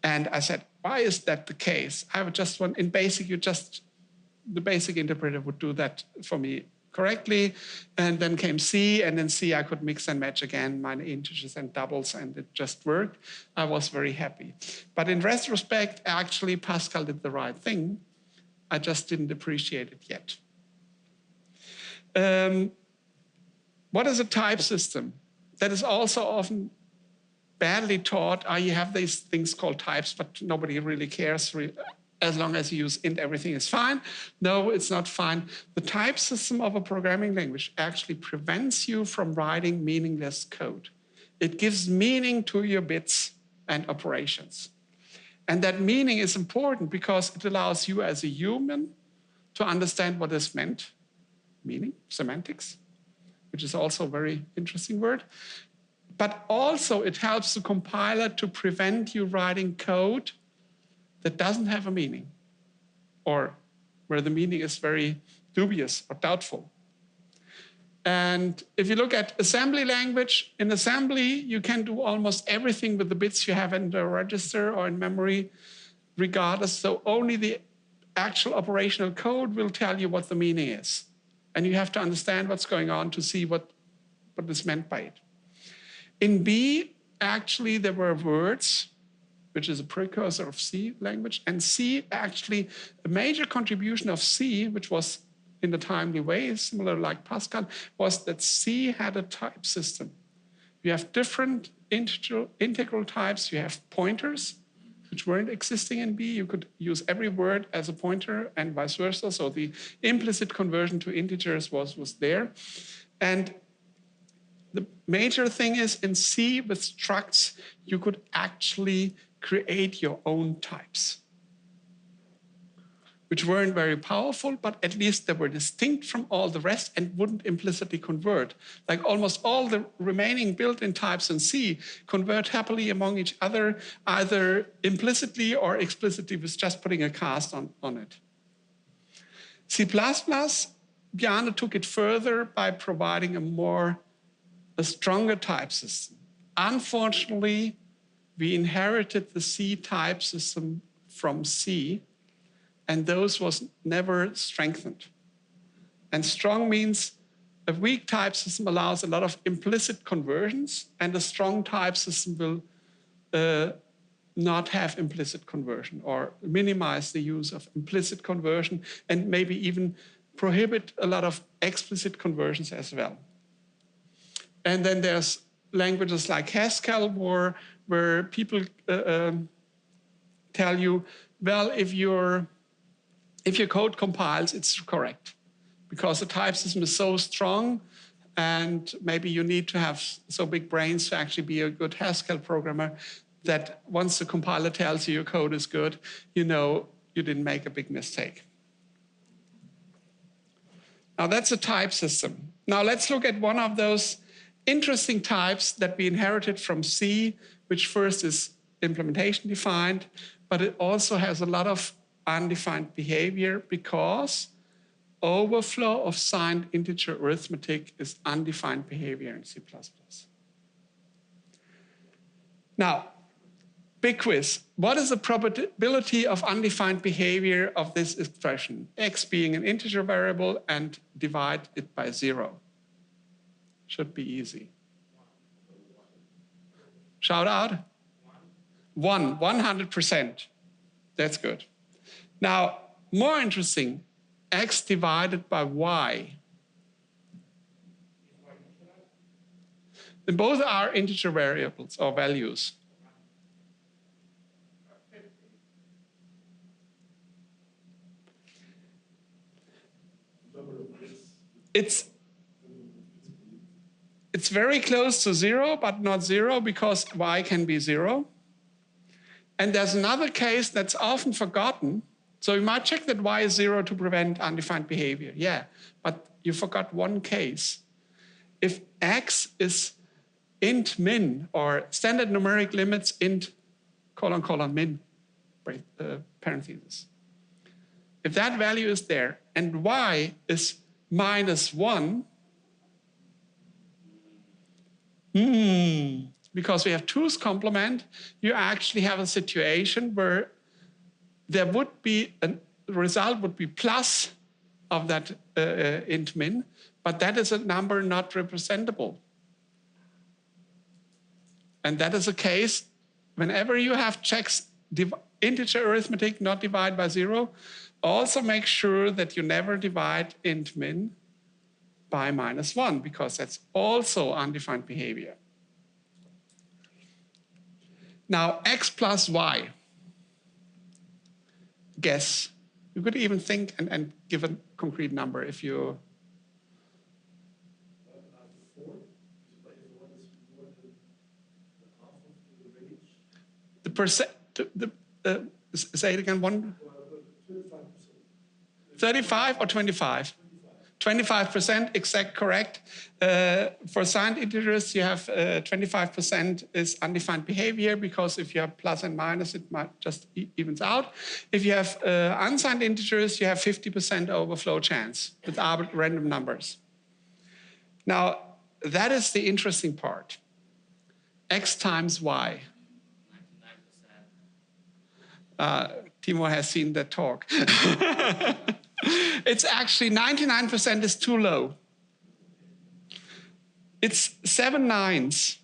And I said, why is that the case? I would just want, in BASIC, the BASIC interpreter would do that for me correctly. And then came C, and then C, I could mix and match again my integers and doubles, and it just worked. I was very happy. But in retrospect, actually, Pascal did the right thing. I just didn't appreciate it yet. What is a type system? That is also often badly taught. You have these things called types, but nobody really cares. As long as you use int, everything is fine. No, it's not fine. The type system of a programming language actually prevents you from writing meaningless code. It gives meaning to your bits and operations. And that meaning is important because it allows you as a human to understand what is meant, meaning, semantics, which is also a very interesting word. But also it helps the compiler to prevent you writing code that doesn't have a meaning, or where the meaning is very dubious or doubtful. And if you look at assembly language, in assembly, you can do almost everything with the bits you have in the register or in memory, regardless. So only the actual operational code will tell you what the meaning is. And you have to understand what's going on to see what is meant by it. In B, actually, there were words, which is a precursor of C language. And C, actually, a major contribution of C, which was in a timely way, similar like Pascal, was that C had a type system. You have different integral types. You have pointers, which weren't existing in B. You could use every word as a pointer and vice versa. So the implicit conversion to integers was there. And the major thing is in C with structs, you could actually create your own types, which weren't very powerful, but at least they were distinct from all the rest and wouldn't implicitly convert. Like almost all the remaining built-in types in C convert happily among each other, either implicitly or explicitly with just putting a cast on it. C++, Bjarne took it further by providing a stronger type system. Unfortunately, we inherited the C type system from C, and those was never strengthened. And strong means a weak type system allows a lot of implicit conversions, and a strong type system will not have implicit conversion or minimize the use of implicit conversion and maybe even prohibit a lot of explicit conversions as well. And then there's languages like Haskell where people tell you, well, if your code compiles, it's correct, because the type system is so strong, and maybe you need to have so big brains to actually be a good Haskell programmer that once the compiler tells you your code is good, you know you didn't make a big mistake. Now that's a type system. Now let's look at one of those interesting types that we inherited from C, which first is implementation defined, but it also has a lot of undefined behavior because overflow of signed integer arithmetic is undefined behavior in C++. Now, big quiz. What is the probability of undefined behavior of this expression? X being an integer variable and divide it by 0. Should be easy. Shout out. 100%. That's good. Now, more interesting, X divided by Y. Then both are integer variables or values. It's very close to 0, but not 0 because Y can be 0. And there's another case that's often forgotten. So you might check that Y is 0 to prevent undefined behavior. Yeah, but you forgot one case. If X is int min, or standard numeric limits int : min, parentheses. If that value is there and Y is -1, because we have 2's complement, you actually have a situation where there would be the result would be plus of that int min, but that is a number not representable. And that is a case whenever you have checks integer arithmetic not divide by 0, also make sure that you never divide int min by -1, because that's also undefined behavior. Now, X plus Y. Guess. You could even think and give a concrete number if you... The percent, say it again, 35 or 25? 25%, exact, correct. For signed integers, you have 25% is undefined behavior, because if you have plus and minus, it might just evens out. If you have unsigned integers, you have 50% overflow chance with random numbers. Now, that is the interesting part. X times Y. 99%. Timo has seen that talk. It's actually 99% is too low. It's 7 nines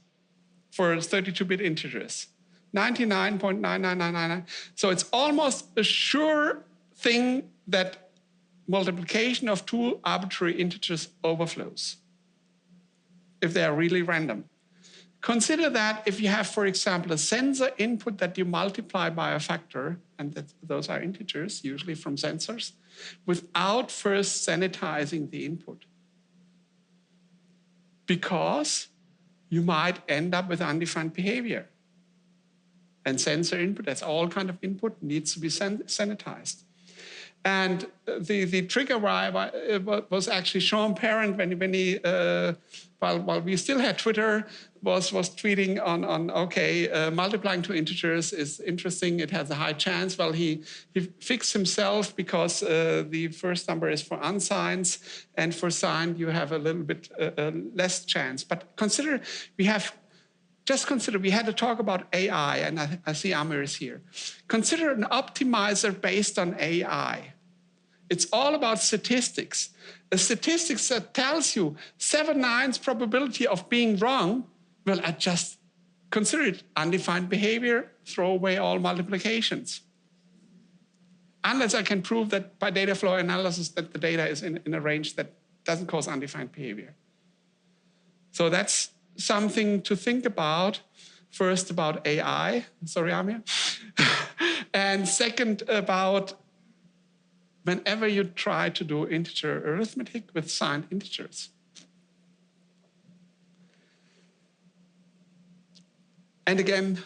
for 32-bit integers. 99.99999. So it's almost a sure thing that multiplication of two arbitrary integers overflows if they are really random. Consider that if you have, for example, a sensor input that you multiply by a factor, and those are integers, usually from sensors, without first sanitizing the input. Because you might end up with undefined behavior. And sensor input, that's all kind of input, needs to be sanitized. And the trigger was actually Sean Parent when he, while we still had Twitter, was tweeting on okay, multiplying two integers is interesting, it has a high chance. Well, he fixed himself because the first number is for unsigned, and for signed you have a little bit less chance. But consider, we had a talk about AI, and I see Amir is here. Consider an optimizer based on AI. It's all about statistics. A statistics that tells you 7 nines probability of being wrong, well, I just consider it undefined behavior, throw away all multiplications. Unless I can prove that by data flow analysis that the data is in a range that doesn't cause undefined behavior. So that's something to think about. First, about AI. Sorry, Amir. And second, about whenever you try to do integer arithmetic with signed integers. And again,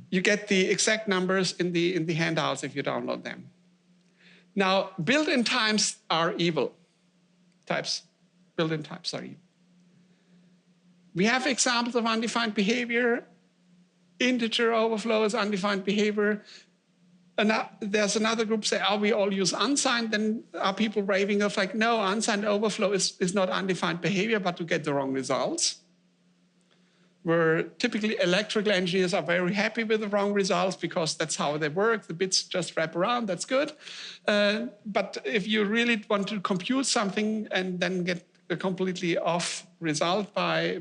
you get the exact numbers in the handouts if you download them. Now, built-in types are evil. Built-in types are evil. We have examples of undefined behavior. Integer overflow is undefined behavior. And there's another group say, oh, we all use unsigned. Then are people raving of like, no, unsigned overflow is not undefined behavior, but to get the wrong results. Where typically electrical engineers are very happy with the wrong results because that's how they work. The bits just wrap around, that's good. But if you really want to compute something and then get a completely off result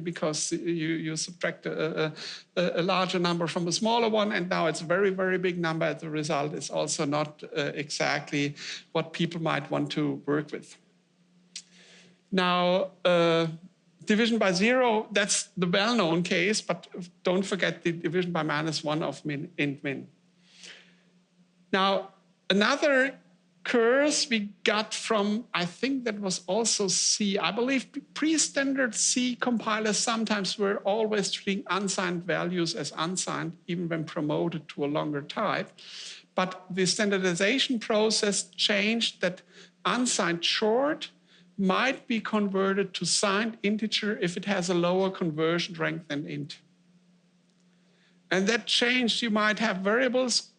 because you subtract a larger number from a smaller one, and now it's a very, very big number, the result is also not exactly what people might want to work with. Now, division by 0, that's the well-known case, but don't forget the division by -1 of int min. Now, another curse we got from, I think that was also C. I believe pre-standard C compilers sometimes were always treating unsigned values as unsigned, even when promoted to a longer type. But the standardization process changed that unsigned short might be converted to signed integer if it has a lower conversion rank than int. And that changed, you might have variables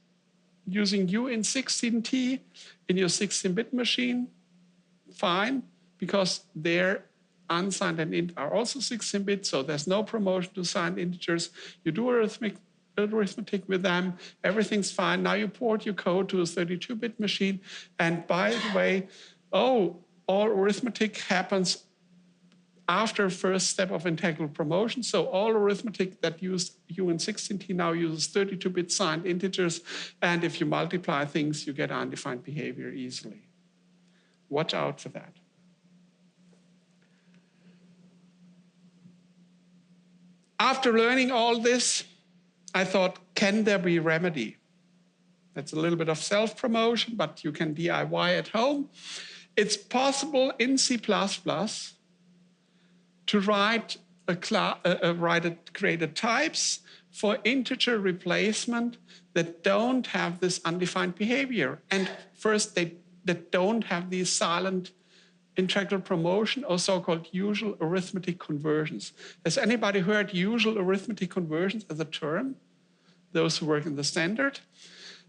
using u in 16t in your 16-bit machine, fine, because their unsigned and int are also 16-bit, so there's no promotion to signed integers. You do arithmetic with them, everything's fine. Now you port your code to a 32-bit machine, and by the way, all arithmetic happens after first step of integral promotion. So all arithmetic that used u in 16t now uses 32-bit signed integers, and if you multiply things, you get undefined behavior easily. Watch out for that. After learning all this, I thought, can there be a remedy? That's a little bit of self-promotion, but you can DIY at home. It's possible in C++ to write created types for integer replacement that don't have this undefined behavior. And first, that don't have these silent integral promotion or so-called usual arithmetic conversions. Has anybody heard usual arithmetic conversions as a term? Those who work in the standard.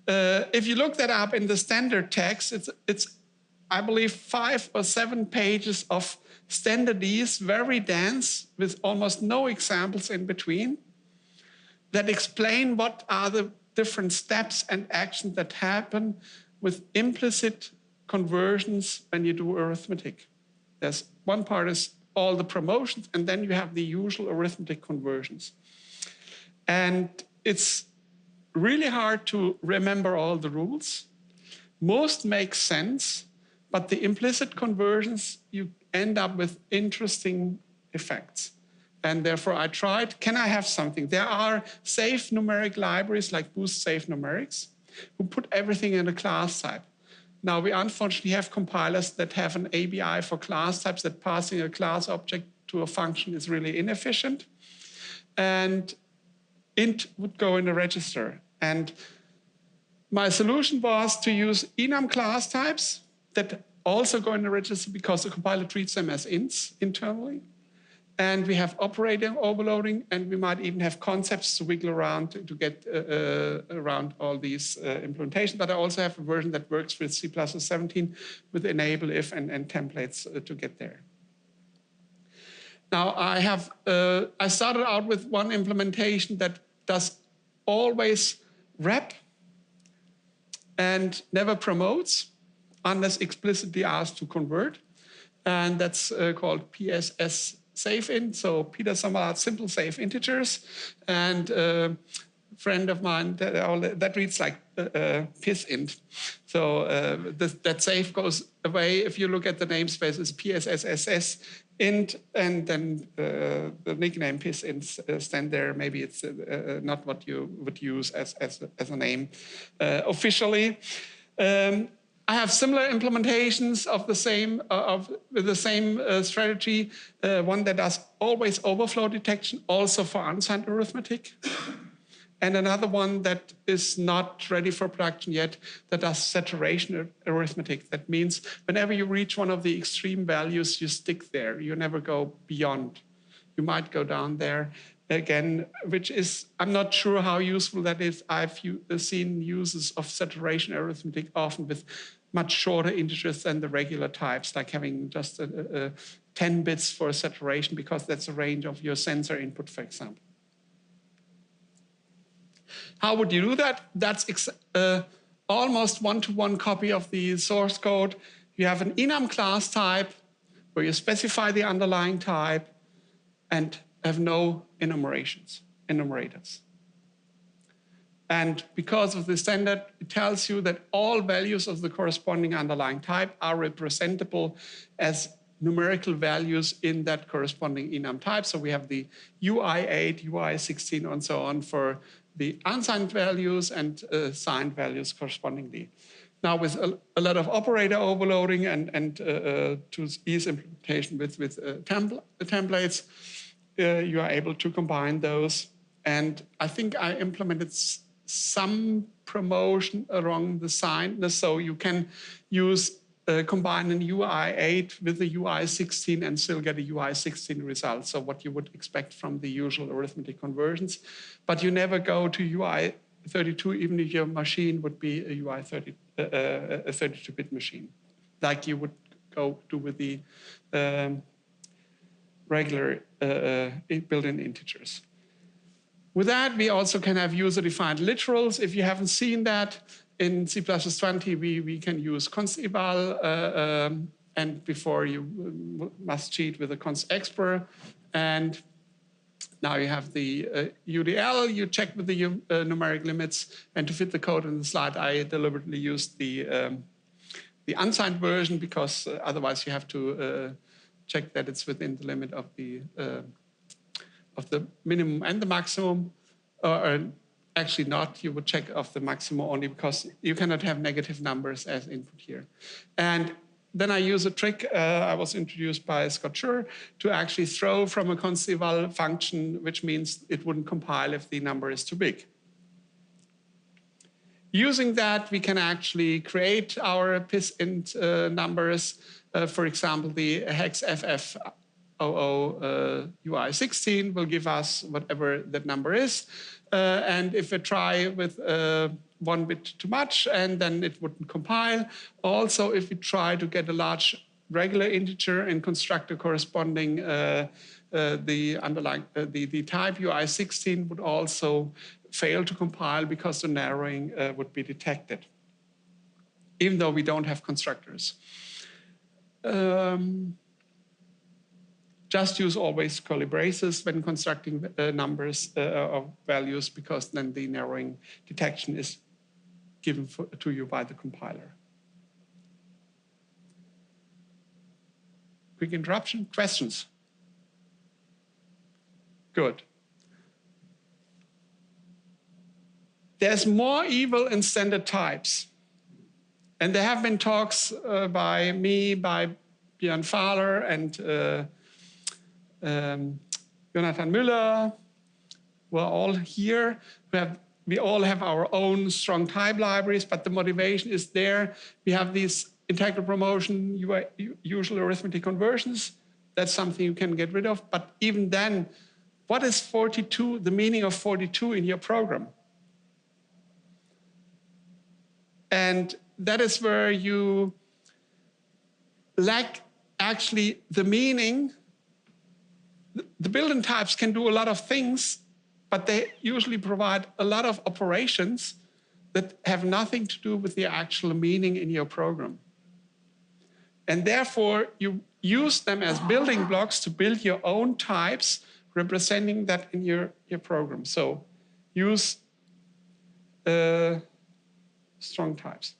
If you look that up in the standard text, it's I believe 5 or 7 pages of standard is very dense with almost no examples in between that explain what are the different steps and actions that happen with implicit conversions when you do arithmetic. There's one part is all the promotions, and then you have the usual arithmetic conversions. And it's really hard to remember all the rules. Most make sense, but the implicit conversions, you end up with interesting effects. And therefore I tried, can I have something? There are safe numeric libraries like Boost Safe Numerics who put everything in a class type. Now we unfortunately have compilers that have an ABI for class types that passing a class object to a function is really inefficient. And int would go in a register. And my solution was to use enum class types that also go in the register because the compiler treats them as ints internally. And we have operator overloading, and we might even have concepts to wiggle around to get around all these implementations. But I also have a version that works with C++17 with enable if and templates to get there. Now I started out with one implementation that does always wrap and never promotes unless explicitly asked to convert. And that's called PSS safe int, so Peter Sommerlad simple safe integers. And a friend of mine, that reads like piss int. So that safe goes away. If you look at the namespace, it's PSSSS int, and then the nickname piss int stand there. Maybe it's not what you would use as a name officially. I have similar implementations of the same with the same strategy. One that does always overflow detection, also for unsigned arithmetic, and another one that is not ready for production yet that does saturation arithmetic. That means whenever you reach one of the extreme values, you stick there. You never go beyond. You might go down there again, which is, I'm not sure how useful that is. I've seen uses of saturation arithmetic often with much shorter integers than the regular types, like having just 10 bits for saturation, because that's the range of your sensor input, for example. How would you do that? That's almost one-to-one copy of the source code. You have an enum class type where you specify the underlying type and have no enumerators. And because of the standard, it tells you that all values of the corresponding underlying type are representable as numerical values in that corresponding enum type. So we have the UI8, UI16, and so on for the unsigned values and signed values correspondingly. Now with a lot of operator overloading and to ease implementation with templates, you are able to combine those. And I think I implemented some promotion along the signedness, so you can use combine an UI8 with a UI16 and still get a UI16 result. So what you would expect from the usual arithmetic conversions, but you never go to UI32, even if your machine would be a a 32-bit machine, like you would go do with the regular built-in integers. With that, we also can have user-defined literals. If you haven't seen that, in C++20, we can use const eval, and before you must cheat with a const expr. And now you have the UDL, you check with the numeric limits, and to fit the code in the slide, I deliberately used the unsigned version, because otherwise you have to check that it's within the limit of the minimum and the maximum, or actually not, you would check of the maximum only because you cannot have negative numbers as input here. And then I use a trick I was introduced by Scott Schur to actually throw from a const eval function, which means it wouldn't compile if the number is too big. Using that, we can actually create our pisint numbers. For example, the hex FF00 UI16 will give us whatever that number is. And if we try with 1 bit too much, and then it wouldn't compile. Also, if we try to get a large regular integer and construct a corresponding the type UI16 would also fail to compile because the narrowing would be detected, even though we don't have constructors. Just use always curly braces when constructing numbers or values, because then the narrowing detection is given to you by the compiler. Quick interruption, questions? Good. There's more evil in standard types. And there have been talks by me, by Björn Fahler, and Jonathan Müller. We're all here. We all have our own strong type libraries, but the motivation is there. We have these integral promotion, usual arithmetic conversions. That's something you can get rid of. But even then, what is 42, the meaning of 42 in your program? And that is where you lack actually the meaning. The built-in types can do a lot of things, but they usually provide a lot of operations that have nothing to do with the actual meaning in your program. And therefore, you use them as building blocks to build your own types, representing that in your program. So use strong types.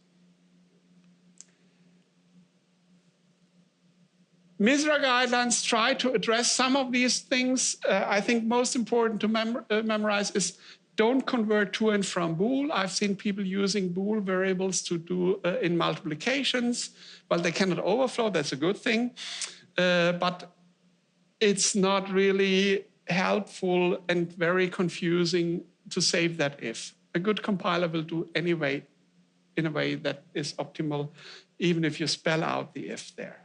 MISRA guidelines try to address some of these things. I think most important to memorize is don't convert to and from bool. I've seen people using bool variables to do in multiplications. Well, they cannot overflow, that's a good thing. But it's not really helpful and very confusing to save that if. A good compiler will do anyway in a way that is optimal, even if you spell out the if there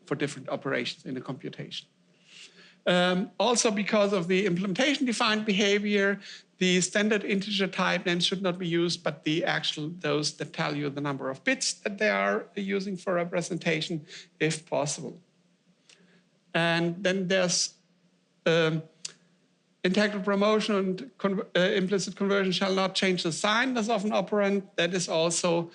for different operations in a computation. Also, because of the implementation defined behavior, the standard integer type names should not be used, but the actual, those that tell you the number of bits that they are using for representation, if possible. And then there's integral promotion and implicit conversion shall not change the sign as of an operand. That is also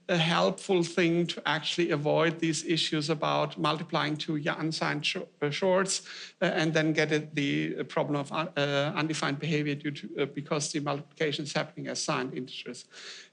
a helpful thing to actually avoid these issues about multiplying two unsigned shorts and then get the problem of undefined behavior due to, because the multiplication is happening as signed integers.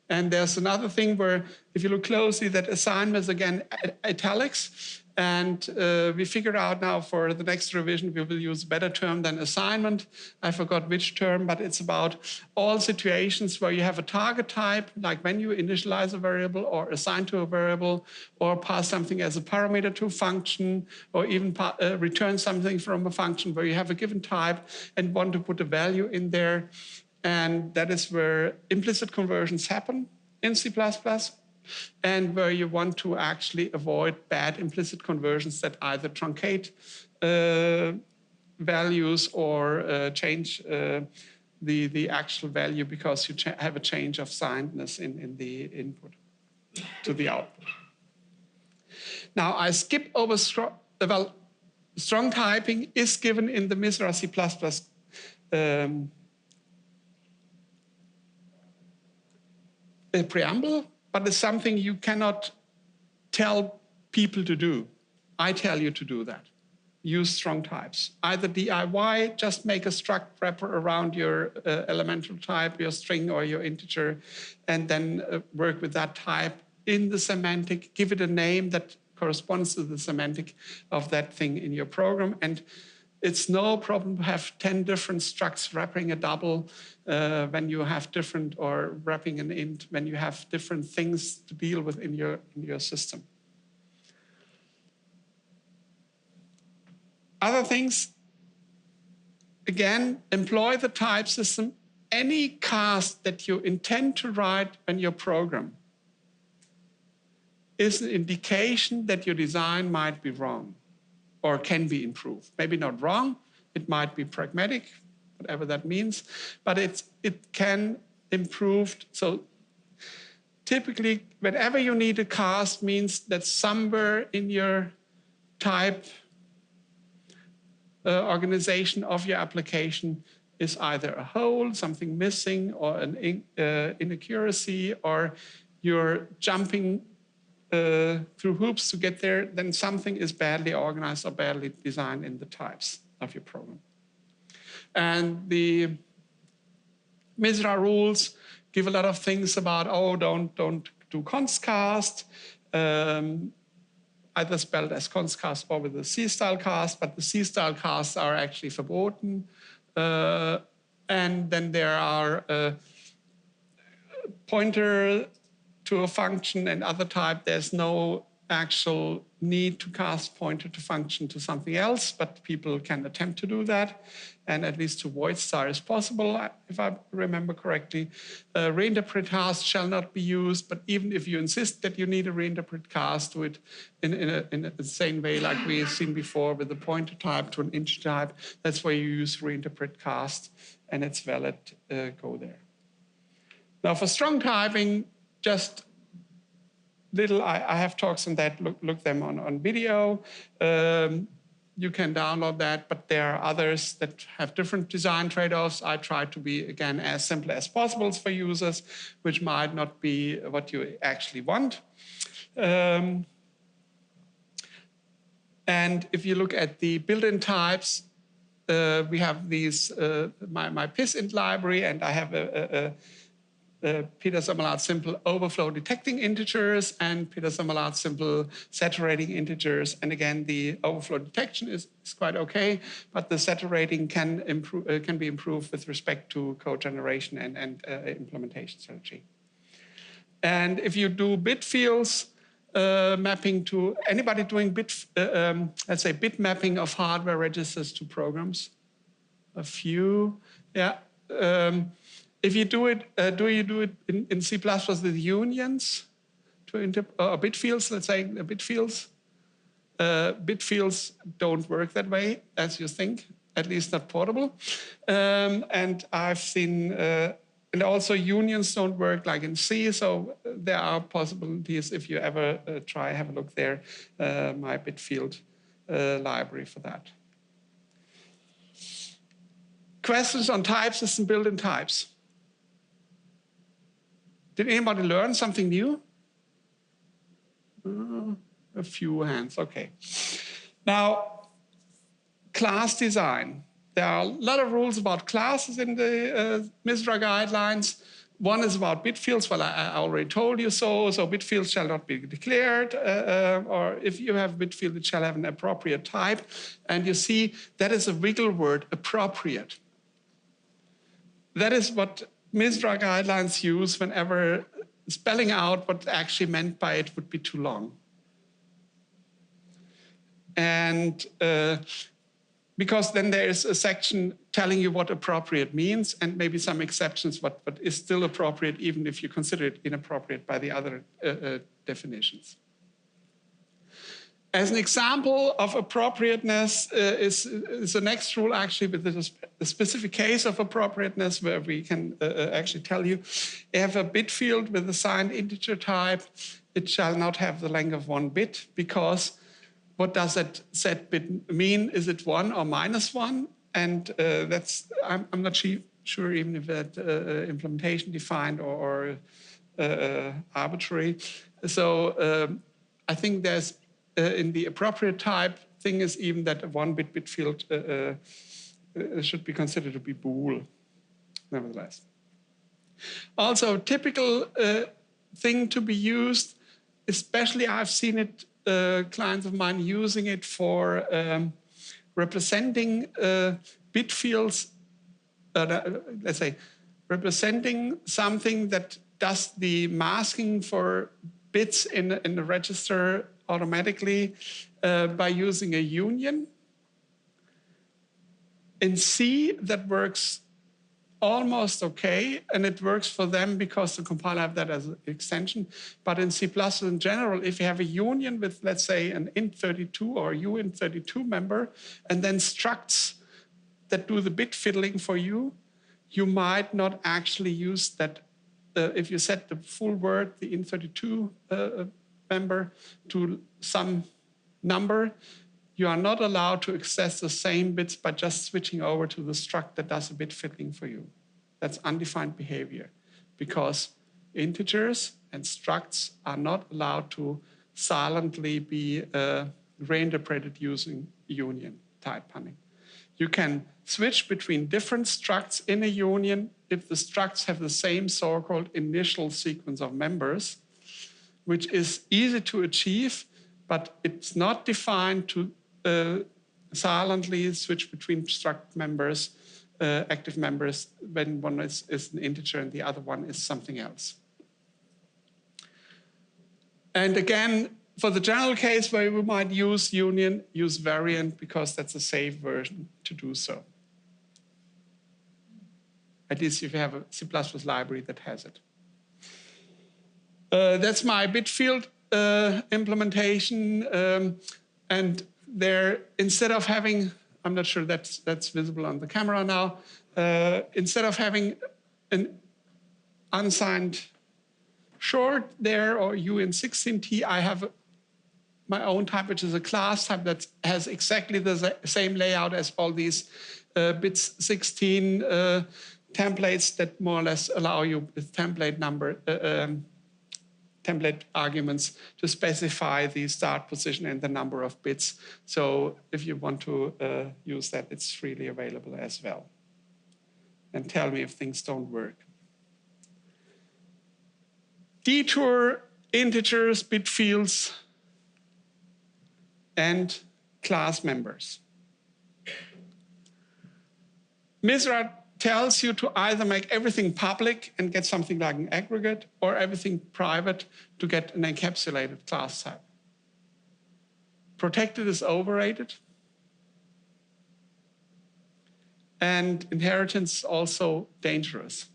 And there's another thing where, if you look closely, that assignment is again italics. And we figured out now for the next revision, we will use a better term than assignment. I forgot which term, but it's about all situations where you have a target type, like when you initialize a variable or assign to a variable or pass something as a parameter to a function or even return something from a function where you have a given type and want to put a value in there. And that is where implicit conversions happen in C++. And where you want to actually avoid bad implicit conversions that either truncate values or change the actual value because you have a change of signedness in the input to the output. Now I skip over strong typing is given in the MISRA-C++ preamble. But it's something you cannot tell people to do. I tell you to do that. Use strong types. Either DIY, just make a struct wrapper around your elemental type, your string or your integer, and then work with that type in the semantic, give it a name that corresponds to the semantic of that thing in your program. And it's no problem to have 10 different structs wrapping a double when you have different, or wrapping an int when you have different things to deal with in your system. Other things, again, employ the type system. Any cast that you intend to write in your program is an indication that your design might be wrong or can be improved. Maybe not wrong, it might be pragmatic, whatever that means, but it can improve. So typically, whenever you need a cast, means that somewhere in your type organization of your application is either a hole, something missing, or an inaccuracy, or you're jumping through hoops to get there, then something is badly organized or badly designed in the types of your program. And the MISRA rules give a lot of things about, oh, don't do const cast, either spelled as const cast or with a C-style cast, but the C-style casts are actually verboten. And then there are pointer to a function and other type. There's no actual need to cast pointer to function to something else, but people can attempt to do that. And at least to void star is possible, if I remember correctly. Reinterpret cast shall not be used, but even if you insist that you need a reinterpret cast, do it in the same way like we've seen before with the pointer type to an integer type. That's where you use reinterpret cast, and it's valid, go there. Now for strong typing, just little, I have talks on that, look them on video. You can download that, but there are others that have different design trade-offs. I try to be, again, as simple as possible for users, which might not be what you actually want. And if you look at the built-in types, we have these, my psint library, and I have a Peter Sommerlad simple overflow detecting integers and Peter Sommerlad simple saturating integers. And again, the overflow detection is quite okay, but the saturating can be improved with respect to code generation and implementation strategy. And if you do Bitfields mapping to anybody doing let's say bit mapping of hardware registers to programs, a few, yeah. If you do it, do you do it in C++ with unions to bitfields? Let's say bitfields. Bitfields don't work that way as you think, at least not portable. And I've seen, and also unions don't work like in C. So there are possibilities if you ever try, have a look there. My Bitfield library for that. Questions on type system built-in types. Did anybody learn something new? A few hands, okay. Now, class design. There are a lot of rules about classes in the MISRA guidelines. One is about bitfields. Well, I already told you so. So bitfields shall not be declared, or if you have bitfield, it shall have an appropriate type. And you see, that is a wiggle word, appropriate. That is what MISRA guidelines use whenever spelling out what's actually meant by it would be too long. And because then there is a section telling you what appropriate means and maybe some exceptions, but is still appropriate even if you consider it inappropriate by the other definitions. As an example of appropriateness is the next rule actually with the specific case of appropriateness where we can actually tell you, have a bit field with assigned integer type, it shall not have the length of 1 bit because what does that set bit mean? Is it 1 or -1? And that's, I'm not sure even if that implementation defined or arbitrary. So I think there's, in the appropriate type thing is even that a 1-bit bit field should be considered to be bool, nevertheless. Also, typical thing to be used, especially I've seen it, clients of mine using it for representing bit fields, let's say, representing something that does the masking for bits in the register automatically by using a union. In C, that works almost okay, and it works for them because the compiler have that as an extension. But in C++ in general, if you have a union with, let's say, an int32 or a uint32 member, and then structs that do the bit fiddling for you, you might not actually use that if you set the full word, the int32 member, to some number, you are not allowed to access the same bits by just switching over to the struct that does a bit fiddling for you. That's undefined behavior, because integers and structs are not allowed to silently be reinterpreted using union type punning. You can switch between different structs in a union if the structs have the same so-called initial sequence of members, which is easy to achieve, but it's not defined to silently switch between struct members, active members, when one is an integer and the other one is something else. And again, for the general case where we might use union, use variant, because that's a safe version to do so. At least if you have a C++ library that has it. That's my Bitfield implementation. And there, instead of having, I'm not sure that's visible on the camera now, instead of having an unsigned short there or UN16T, I have my own type, which is a class type that has exactly the same layout as all these bits 16 templates that more or less allow you with template number, template arguments to specify the start position and the number of bits. So if you want to use that, it's freely available as well. And tell me if things don't work. Detour, integers, bit fields, and class members. MISRA tells you to either make everything public and get something like an aggregate, or everything private to get an encapsulated class type. Protected is overrated. And inheritance is also dangerous.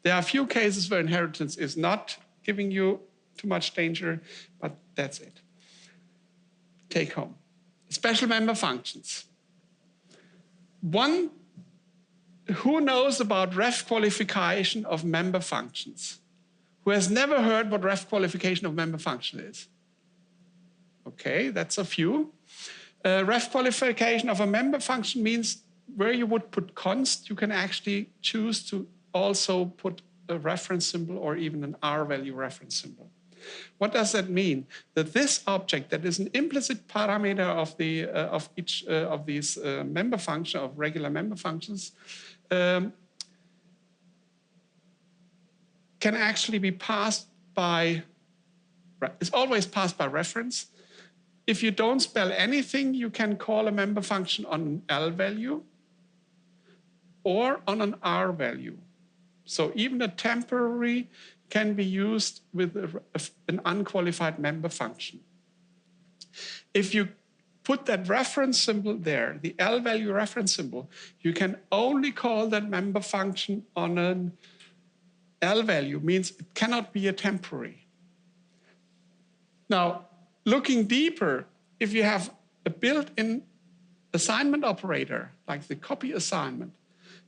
There are a few cases where inheritance is not giving you too much danger, but that's it. Take home. Special member functions. One, who knows about ref qualification of member functions? Who has never heard what ref qualification of member function is? Okay, that's a few. Ref qualification of a member function means where you would put const, you can actually choose to also put a reference symbol or even an R value reference symbol. What does that mean? That this object that is an implicit parameter of each of these member function, of regular member functions, can actually be passed by, is always passed by reference. If you don't spell anything, you can call a member function on an L value or on an R value. So even a temporary can be used with an unqualified member function. If you put that reference symbol there, the L value reference symbol, you can only call that member function on an L value, means it cannot be a temporary. Now, looking deeper, if you have a built-in assignment operator, like the copy assignment,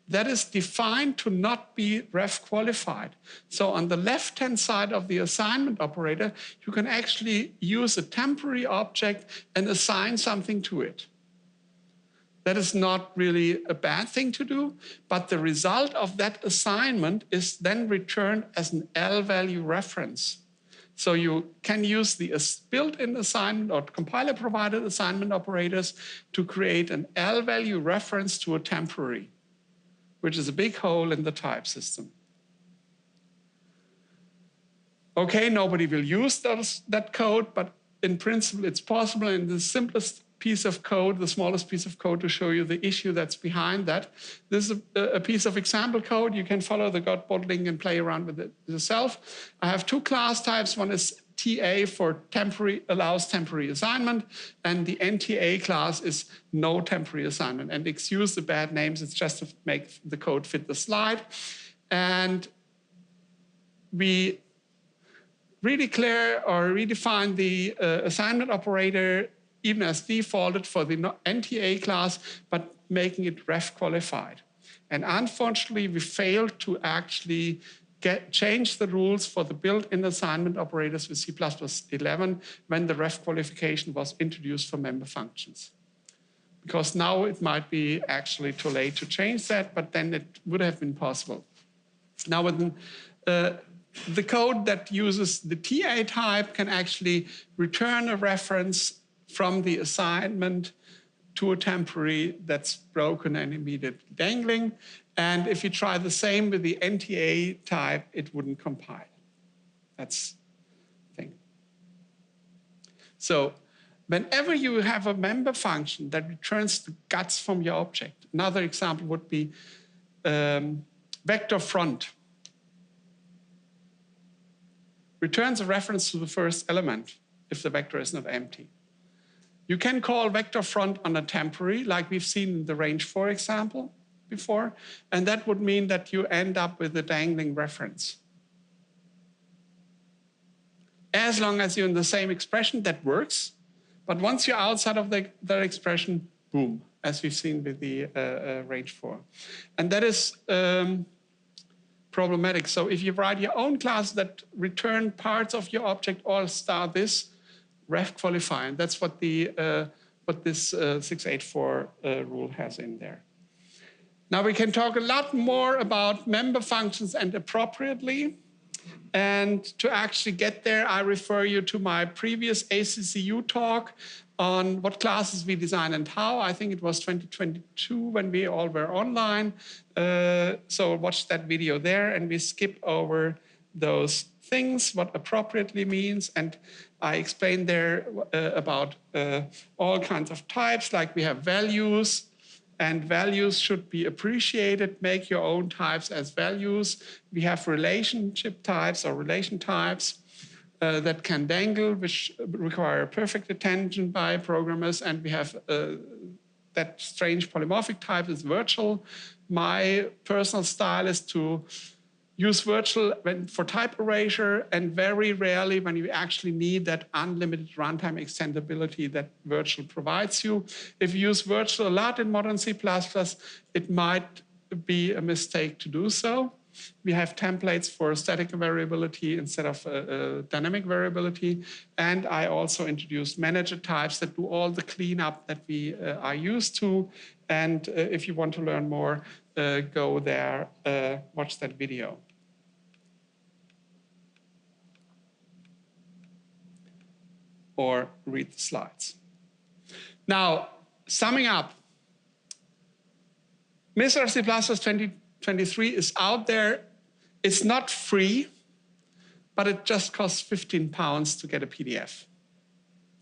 that is defined to not be ref qualified. So on the left-hand side of the assignment operator, you can actually use a temporary object and assign something to it. That is not really a bad thing to do, but the result of that assignment is then returned as an L value reference. So you can use the built-in assignment or compiler-provided assignment operators to create an L value reference to a temporary, which is a big hole in the type system. Okay, nobody will use that code, but in principle it's possible. And the simplest piece of code, the smallest piece of code to show you the issue that's behind that. This is a piece of example code. You can follow the Godboard link and play around with it yourself. I have two class types. One is TA for temporary, allows temporary assignment, and the NTA class is no temporary assignment. And excuse the bad names, it's just to make the code fit the slide. And we redeclare or redefine the assignment operator even as defaulted for the NTA class, but making it ref qualified. And unfortunately, we failed to actually change the rules for the built-in assignment operators with C++11 when the ref qualification was introduced for member functions. Because now it might be actually too late to change that, but then it would have been possible. Now, the code that uses the TA type can actually return a reference from the assignment to a temporary that's broken and immediately dangling. And if you try the same with the NTA type, it wouldn't compile. That's the thing. So whenever you have a member function that returns the guts from your object, another example would be vector front. Returns a reference to the first element if the vector is not empty. You can call vector front on a temporary, like we've seen in the range 4 example before, and that would mean that you end up with a dangling reference. As long as you're in the same expression, that works. But once you're outside of that expression, boom, as we've seen with the range 4. And that is problematic. So if you write your own class that return parts of your object or star this, ref qualify, and that's what this 684 rule has in there. Now we can talk a lot more about member functions and appropriately. And to actually get there, I refer you to my previous ACCU talk on what classes we design and how. I think it was 2022 when we all were online. So watch that video there, and we skip over those things, what appropriately means. And I explained there about all kinds of types, like we have values, and values should be appreciated. Make your own types as values. We have relationship types or relation types that can dangle, which require perfect attention by programmers. And we have that strange polymorphic type is virtual. My personal style is to use virtual for type erasure, and very rarely when you actually need that unlimited runtime extendability that virtual provides you. If you use virtual a lot in modern C++, it might be a mistake to do so. We have templates for static variability instead of dynamic variability. And I also introduced manager types that do all the cleanup that we are used to. And if you want to learn more, go there, watch that video. Or read the slides. Now, summing up, MISRA-C++ 2023 is out there. It's not free, but it just costs £15 to get a PDF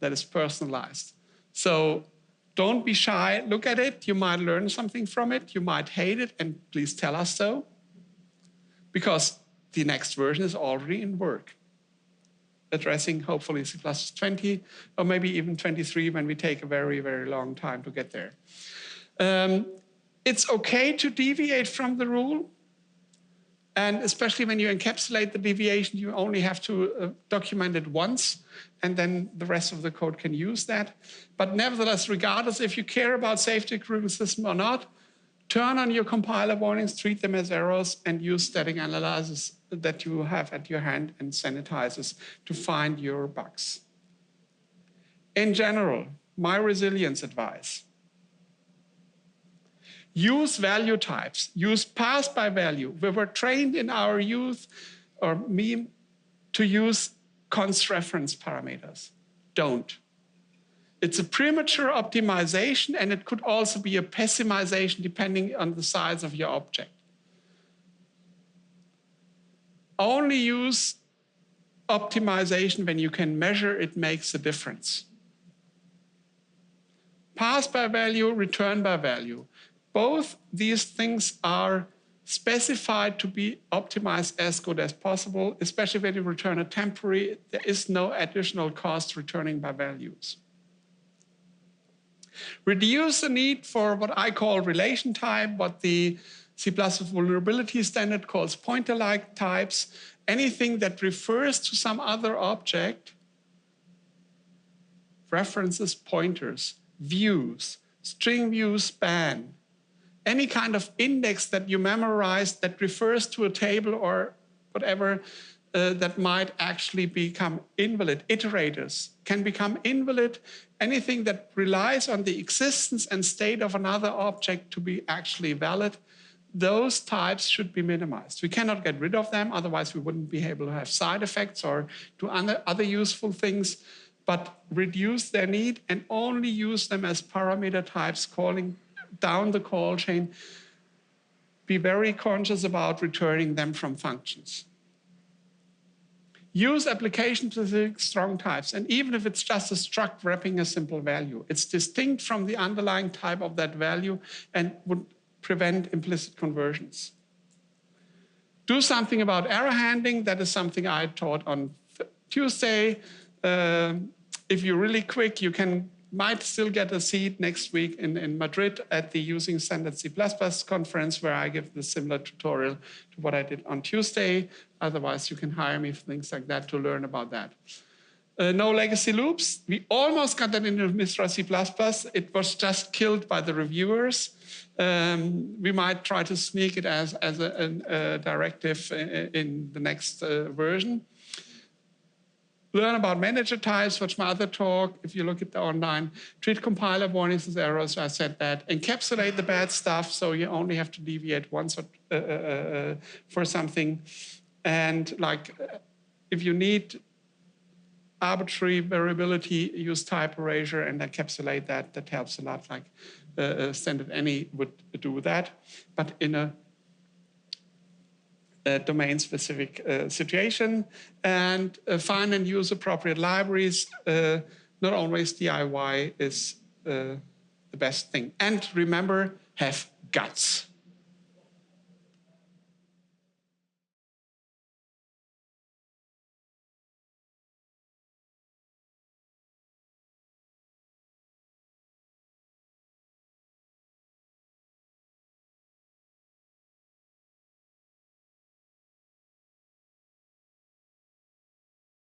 that is personalized. So don't be shy, look at it. You might learn something from it. You might hate it, and please tell us so, because the next version is already in work, addressing hopefully C++ 20 or maybe even 23 when we take a very, very long time to get there. It's okay to deviate from the rule. And especially when you encapsulate the deviation, you only have to document it once, and then the rest of the code can use that. But nevertheless, regardless if you care about safety criticism or not, turn on your compiler warnings, treat them as errors, and use static analysis that you have at your hand and sanitizers to find your bugs. In general, my resilience advice: use value types, use pass by value. We were trained in our youth, or me, to use const reference parameters. Don't. It's a premature optimization, and it could also be a pessimization depending on the size of your object. Only use optimization when you can measure it makes a difference. Pass by value, return by value. Both these things are specified to be optimized as good as possible, especially when you return a temporary. There is no additional cost returning by values. Reduce the need for what I call relation type, what the C++ vulnerability standard calls pointer-like types. Anything that refers to some other object, references, pointers, views, string view span, any kind of index that you memorize that refers to a table or whatever that might actually become invalid. Iterators can become invalid. Anything that relies on the existence and state of another object to be actually valid, those types should be minimized. We cannot get rid of them, otherwise we wouldn't be able to have side effects or do other useful things, but reduce their need and only use them as parameter types calling down the call chain. Be very conscious about returning them from functions. Use application-specific strong types, and even if it's just a struct wrapping a simple value, it's distinct from the underlying type of that value and would prevent implicit conversions. Do something about error handling. That is something I taught on Tuesday. If you're really quick, you might still get a seat next week in Madrid at the Using Standard C++ conference, where I give the similar tutorial to what I did on Tuesday. Otherwise, you can hire me for things like that to learn about that. No legacy loops. We almost got that into MISRA-C++. It was just killed by the reviewers. We might try to sneak it as a directive in the next version. Learn about manager types, watch my other talk. If you look at the online, treat compiler warnings as errors, I said that. Encapsulate the bad stuff, so you only have to deviate once for something. And like, if you need arbitrary variability, use type erasure and encapsulate that. That helps a lot, like standard any would do that. But in a domain-specific situation, and find and use appropriate libraries. Not always DIY is the best thing. And remember, have guts.